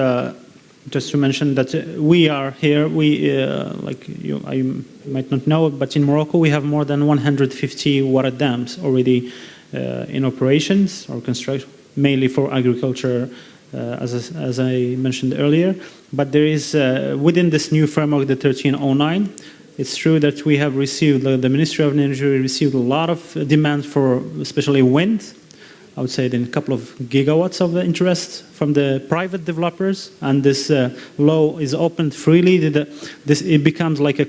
Speaker 5: just to mention that we are here, I might not know, but in Morocco we have more than 150 water dams already in operations or construction, mainly for agriculture, as I mentioned earlier. But there is, within this new framework, the 1309, it's true that we have received, the Ministry of Energy received a lot of demand for especially wind. I would say in a couple of gigawatts of interest from the private developers, and this law is opened freely. It becomes like a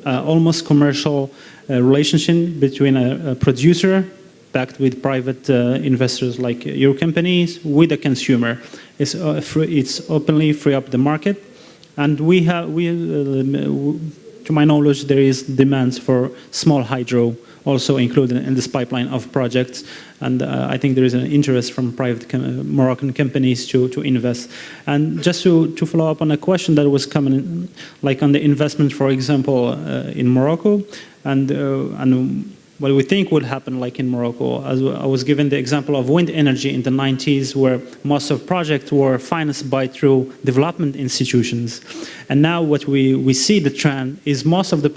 Speaker 5: almost commercial relationship between a producer backed with private investors like your companies with a consumer. It's openly free up the market, and to my knowledge, there is demands for small hydro also included in this pipeline of projects. And I think there is an interest from private Moroccan companies to invest. And just to follow up on a question that was coming, like on the investment, for example, in Morocco, and what we think would happen, like in Morocco, as I was given the example of wind energy in the 90s, where most of projects were financed through development institutions. And now what we see the trend is most of the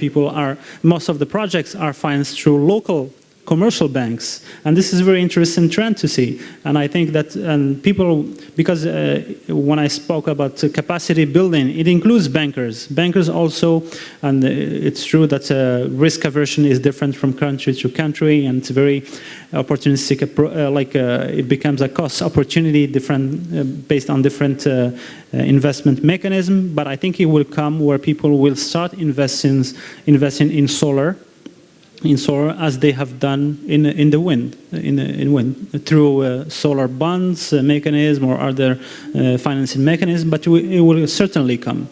Speaker 5: projects are financed through local commercial banks, and this is a very interesting trend to see. And I think that people, because when I spoke about capacity building, it includes bankers also, and it's true that risk aversion is different from country to country, and it's very opportunistic, it becomes a cost opportunity different based on different investment mechanism. But I think it will come where people will start investing in solar, as they have done in wind through solar bonds mechanism or other financing mechanism, but it will certainly come.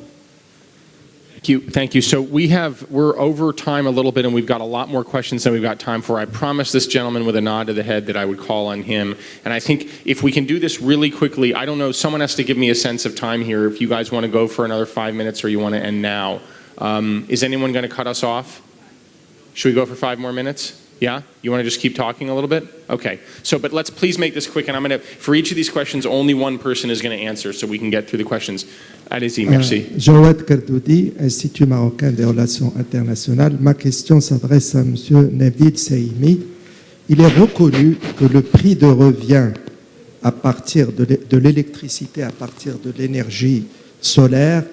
Speaker 1: Thank you. So we're over time a little bit, and we've got a lot more questions than we've got time for. I promised this gentleman with a nod to the head that I would call on him, and I think if we can do this really quickly, I don't know, someone has to give me a sense of time here. If you guys want to go for another 5 minutes or you want to end now, is anyone going to cut us off? Should we go for 5 more minutes? Yeah? You want to just keep talking a little bit? Okay. But let's please make this quick, and I'm going to, for each of these questions, only one person is going to answer so we can get through the questions. Allez-y, merci.
Speaker 13: Jawad Kardoudi, Institut marocain des relations internationales. Ma question s'adresse à M. Navid Saïmi. Il est reconnu que le prix de revient à partir de l'électricité, à partir de l'énergie solaire,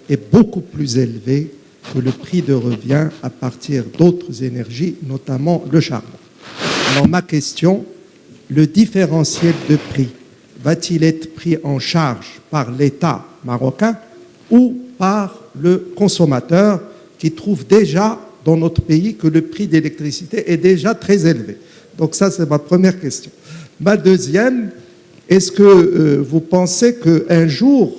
Speaker 13: est beaucoup plus élevé que le prix de revient à partir d'autres énergies, notamment le charbon. Alors ma question, le différentiel de prix va-t-il être pris en charge par l'État marocain ou par le consommateur qui trouve déjà dans notre pays que le prix d'électricité est déjà très élevé? Donc ça, c'est ma première question. Ma deuxième, est-ce que vous pensez qu'un jour,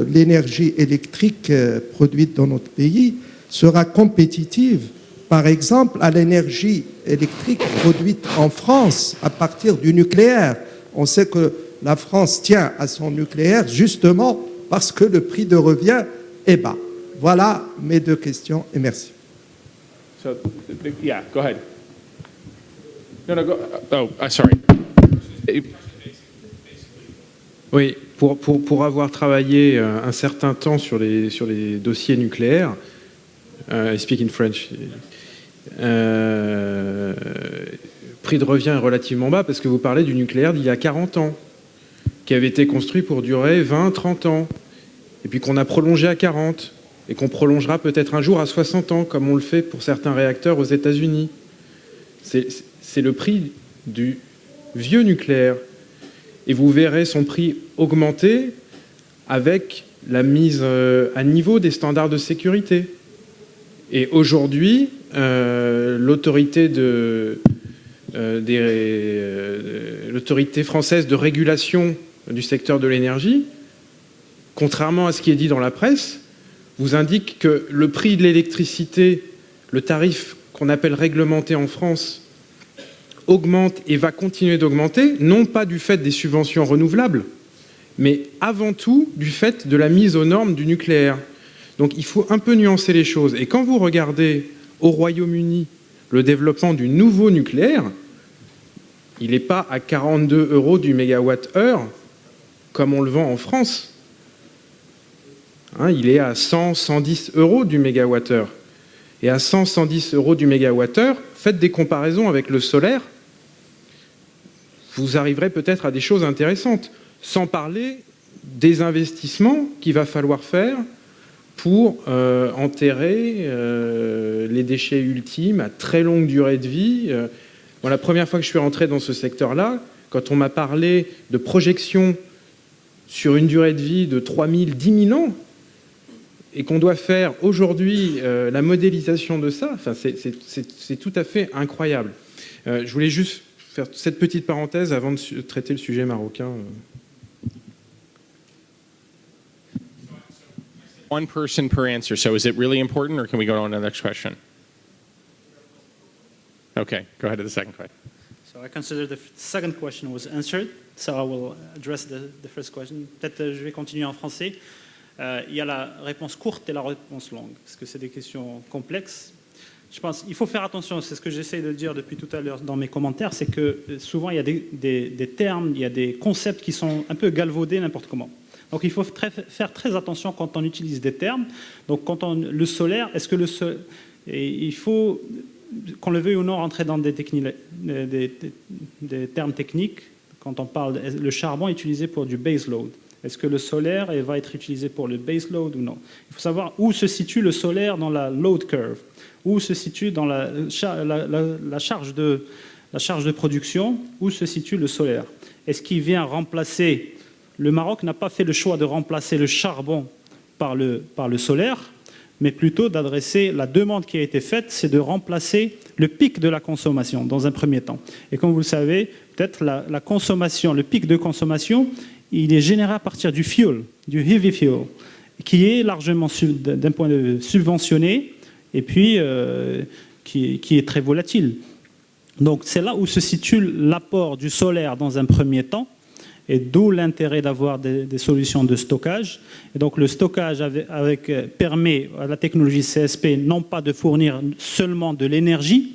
Speaker 13: l'énergie électrique produite dans notre pays sera compétitive, par exemple, à l'énergie électrique produite en France à partir du nucléaire? On sait que la France tient à son nucléaire justement parce que le prix de revient est bas. Voilà mes 2 questions et merci.
Speaker 1: So, yeah, go ahead. No, go. Oh, sorry.
Speaker 4: Oui, pour avoir travaillé un certain temps sur les dossiers nucléaires, I speak in French. Prix de revient est relativement bas parce que vous parlez du nucléaire d'il y a 40 ans, qui avait été construit pour durer 20, 30 ans, et puis qu'on a prolongé à 40, et qu'on prolongera peut-être un jour à 60 ans, comme on le fait pour certains réacteurs aux États-Unis. C'est le prix du vieux nucléaire. Et vous verrez son prix augmenter avec la mise à niveau des standards de sécurité. Et aujourd'hui, l'autorité française de régulation du secteur de l'énergie, contrairement à ce qui est dit dans la presse, vous indique que le prix de l'électricité, le tarif qu'on appelle réglementé en France, augmente et va continuer d'augmenter, non pas du fait des subventions renouvelables, mais avant tout du fait de la mise aux normes du nucléaire. Donc il faut un peu nuancer les choses. Et quand vous regardez au Royaume-Uni le développement du nouveau nucléaire, il n'est pas à 42 € du mégawatt-heure comme on le vend en France. Il est à 100, 110 € du mégawattheure. Et à 100, 110 € du mégawattheure, faites des comparaisons avec le solaire, vous arriverez peut-être à des choses intéressantes, sans parler des investissements qu'il va falloir faire pour enterrer les déchets ultimes à très longue durée de vie. La première fois que je suis rentré dans ce secteur-là, quand on m'a parlé de projections sur une durée de vie de 3000, 10 000 ans, et qu'on doit faire aujourd'hui la modélisation de ça, c'est tout à fait incroyable. Je voulais juste faire cette petite parenthèse avant de traiter le sujet marocain.
Speaker 1: One person per answer. So is it really important, or can we go on to the next question? Okay, go ahead to the second question.
Speaker 5: So I consider the second question was answered, so I will address the first question. Peut-être je vais continuer en français. Il y a la réponse courte et la réponse longue, parce que c'est des questions complexes. Je pense qu'il faut faire attention, c'est ce que j'essaie de dire depuis tout à l'heure dans mes commentaires, c'est que souvent il y a des termes, il y a des concepts qui sont un peu galvaudés n'importe comment. Donc il faut faire très attention quand on utilise des termes. Donc le solaire, est-ce que il faut, qu'on le veuille ou non, rentrer dans des termes techniques. Quand on parle, le charbon est utilisé pour du base load. Est-ce que le solaire va être utilisé pour le base load ou non? Il faut savoir où se situe le solaire dans la load curve, où se situe dans la charge de production, où se situe le solaire. Est-ce qu'il vient remplacer... Le Maroc n'a pas fait le choix de remplacer le charbon par le solaire, mais plutôt d'adresser la demande qui a été faite, c'est de remplacer le pic de la consommation dans un premier temps. Et comme vous le savez, peut-être la consommation, le pic de consommation, il est généré à partir du fuel, du heavy fuel, qui est largement, d'un point de vue, subventionné et puis qui est très volatile. Donc c'est là où se situe l'apport du solaire dans un premier temps, et d'où l'intérêt d'avoir des solutions de stockage. Et donc le stockage permet à la technologie CSP non pas de fournir seulement de l'énergie,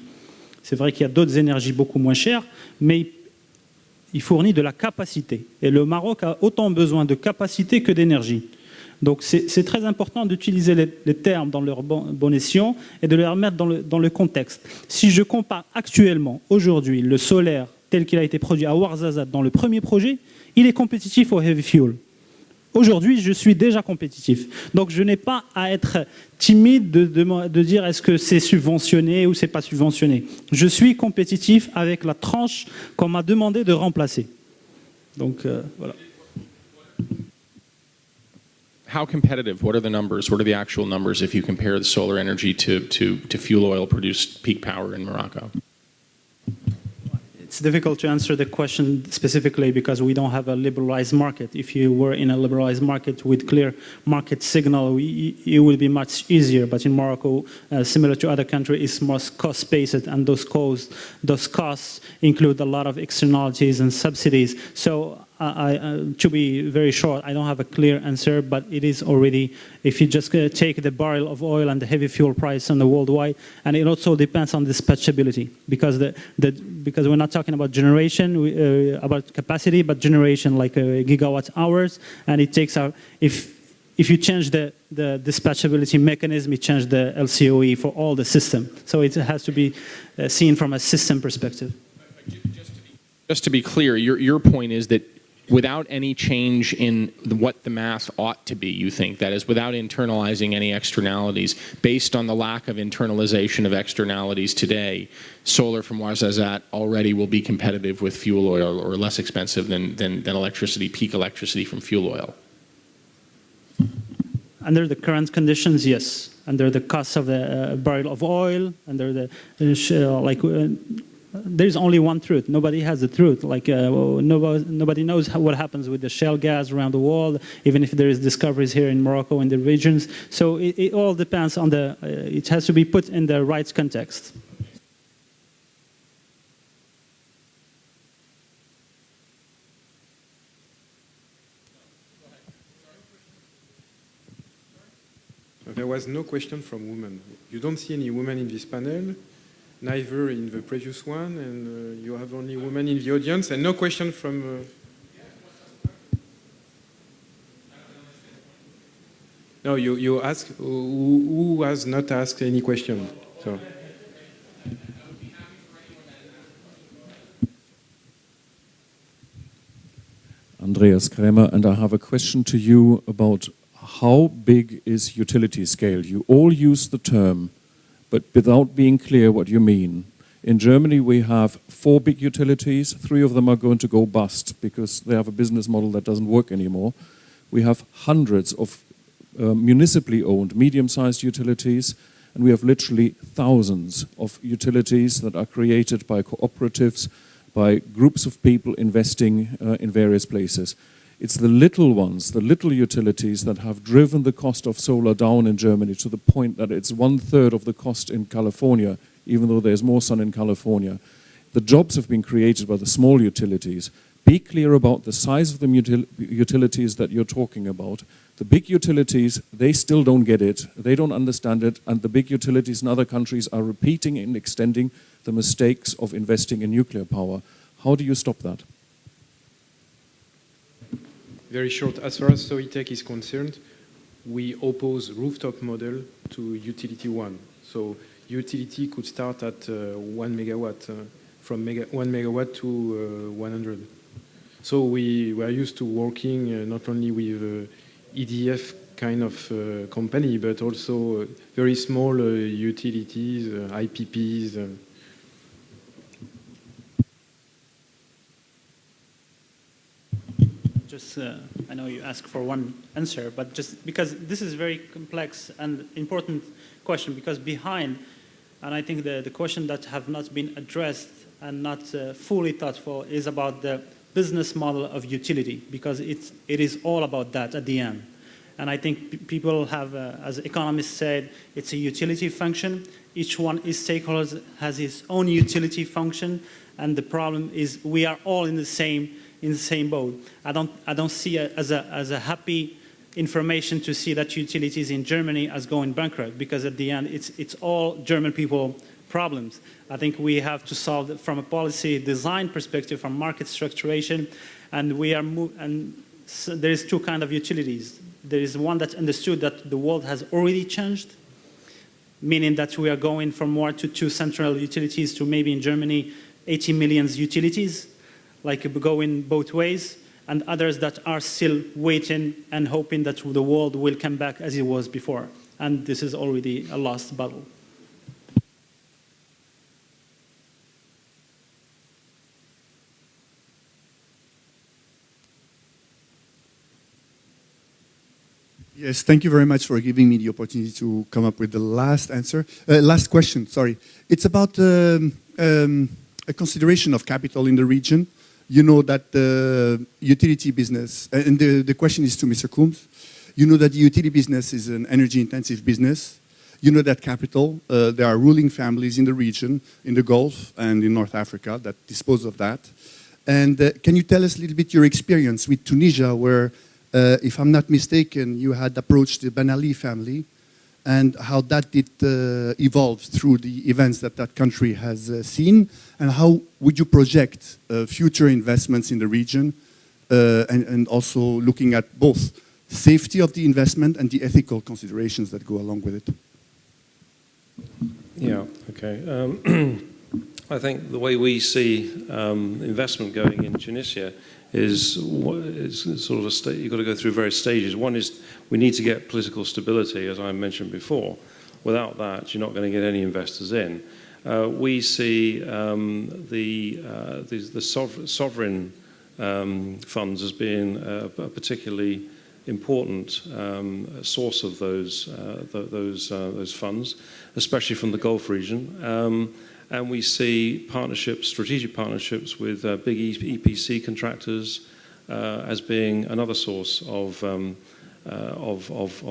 Speaker 5: c'est vrai qu'il y a d'autres énergies beaucoup moins chères, mais il fournit de la capacité. Et le Maroc a autant besoin de capacité que d'énergie. Donc c'est très important d'utiliser les termes dans leur bon escient et de les remettre dans le contexte. Si je compare actuellement, aujourd'hui, le solaire tel qu'il a été produit à Ouarzazate dans le premier projet, il est compétitif au heavy fuel. Aujourd'hui, je suis déjà compétitif. Donc je n'ai pas à être timide de dire est-ce que c'est subventionné ou c'est pas subventionné. Je suis compétitif avec la tranche qu'on m'a demandé de remplacer. Donc voilà.
Speaker 1: How competitive? What are the numbers? What are the actual numbers if you compare the solar energy to fuel oil produced peak power in Morocco?
Speaker 5: It's difficult to answer the question specifically because we don't have a liberalized market. If you were in a liberalized market with clear market signal, it would be much easier. But in Morocco, similar to other countries, it's more cost-based, and those costs include a lot of externalities and subsidies. So to be very short, I don't have a clear answer, but it is already, if you just take the barrel of oil and the heavy fuel price on the worldwide, and it also depends on dispatchability, because because we're not talking about generation, about capacity, but generation like gigawatt hours, and it takes out, if you change the dispatchability mechanism, it changes the LCOE for all the system. So it has to be seen from a system perspective.
Speaker 1: Just to be clear, your point is that without any change in what the mass ought to be, you think, that is, without internalizing any externalities, based on the lack of internalization of externalities today, solar from Ouarzazate already will be competitive with fuel oil, or less expensive than electricity, peak electricity from fuel oil?
Speaker 5: under the current conditions, yes. Under the cost of the barrel of oil, under the there's only one truth. Nobody has the truth. Nobody knows what happens with the shale gas around the world, even if there is discoveries here in Morocco in the regions. So it all depends on the. It has to be put in the right context.
Speaker 4: There was no question from women. You don't see any women in this panel, neither in the previous one, and you have only women in the audience, and no question from... No, you ask who has not asked any question. So.
Speaker 14: Andreas Krämer, and I have a question to you about how big is utility scale? You all use the term, but without being clear what you mean. In Germany, we have 4 big utilities. 3 of them are going to go bust because they have a business model that doesn't work anymore. We have hundreds of municipally owned, medium-sized utilities, and we have literally thousands of utilities that are created by cooperatives, by groups of people investing in various places. It's the little ones, the little utilities that have driven the cost of solar down in Germany to the point that it's 1/3 of the cost in California, even though there's more sun in California. The jobs have been created by the small utilities. Be clear about the size of the utilities that you're talking about. The big utilities, they still don't get it, they don't understand it, and the big utilities in other countries are repeating and extending the mistakes of investing in nuclear power. How do you stop that?
Speaker 4: Very short. As far as Soitec is concerned, we oppose rooftop model to utility 1. So utility could start at 1 megawatt, from 1 megawatt to 100. So we are used to working not only with EDF kind of company, but also very small utilities, IPPs.
Speaker 5: I know you asked for one answer, but just because this is a very complex and important question, because behind, and I think the question that have not been addressed and not fully thoughtful is about the business model of utility, because it is all about that at the end. And I think people have, as economists said, it's a utility function. Each one is stakeholders has his own utility function, and the problem is we are all in the same boat. I don't see it as a happy information to see that utilities in Germany as going bankrupt, because at the end it's all German people problems. I think we have to solve it from a policy design perspective, from market structuration, and so there is 2 kinds of utilities. There is one that understood that the world has already changed, meaning that we are going from more to 2 central utilities to maybe in Germany 80 million utilities, like going both ways, and others that are still waiting and hoping that the world will come back as it was before. And this is already a lost battle.
Speaker 15: Yes, thank you very much for giving me the opportunity to come up with the last question. Sorry, it's about a consideration of capital in the region. You know that the utility business, and the question is to Mr. Coombs, you know that the utility business is an energy-intensive business. You know that capital, there are ruling families in the region, in the Gulf and in North Africa that dispose of that. And can you tell us a little bit your experience with Tunisia, where, if I'm not mistaken, you had approached the Ben Ali family, and how that did evolve through the events that that country has seen, and how would you project future investments in the region, and also looking at both safety of the investment and the ethical considerations that go along with it?
Speaker 3: Yeah, okay. I think the way we see investment going in Tunisia is sort of you've got to go through various stages. One is we need to get political stability, as I mentioned before. Without that, you're not going to get any investors in. We see the sovereign funds as being a particularly important source of those funds, especially from the Gulf region. And we see partnerships, strategic partnerships with big EPC contractors as being another source of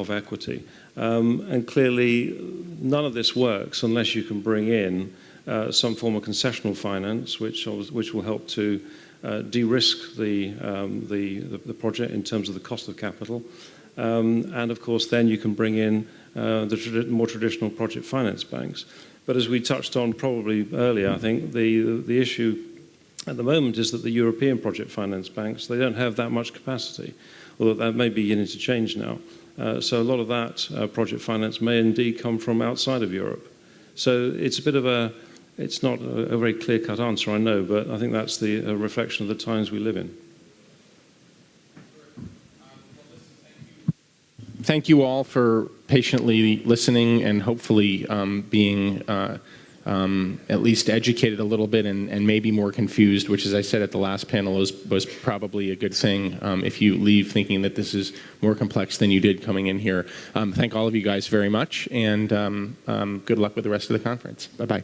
Speaker 3: equity. And clearly, none of this works unless you can bring in some form of concessional finance, which will help to de-risk the project in terms of the cost of capital. And of course, then you can bring in the more traditional project finance banks. But as we touched on probably earlier, I think the issue at the moment is that the European project finance banks, they don't have that much capacity, although that may be beginning to change now. So a lot of that project finance may indeed come from outside of Europe. So it's a bit of it's not a very clear-cut answer, I know, but I think that's the reflection of the times we live in.
Speaker 1: Thank you all for patiently listening and hopefully being at least educated a little bit and maybe more confused, which, as I said at the last panel, was probably a good thing if you leave thinking that this is more complex than you did coming in here. Thank all of you guys very much, and good luck with the rest of the conference. Bye-bye.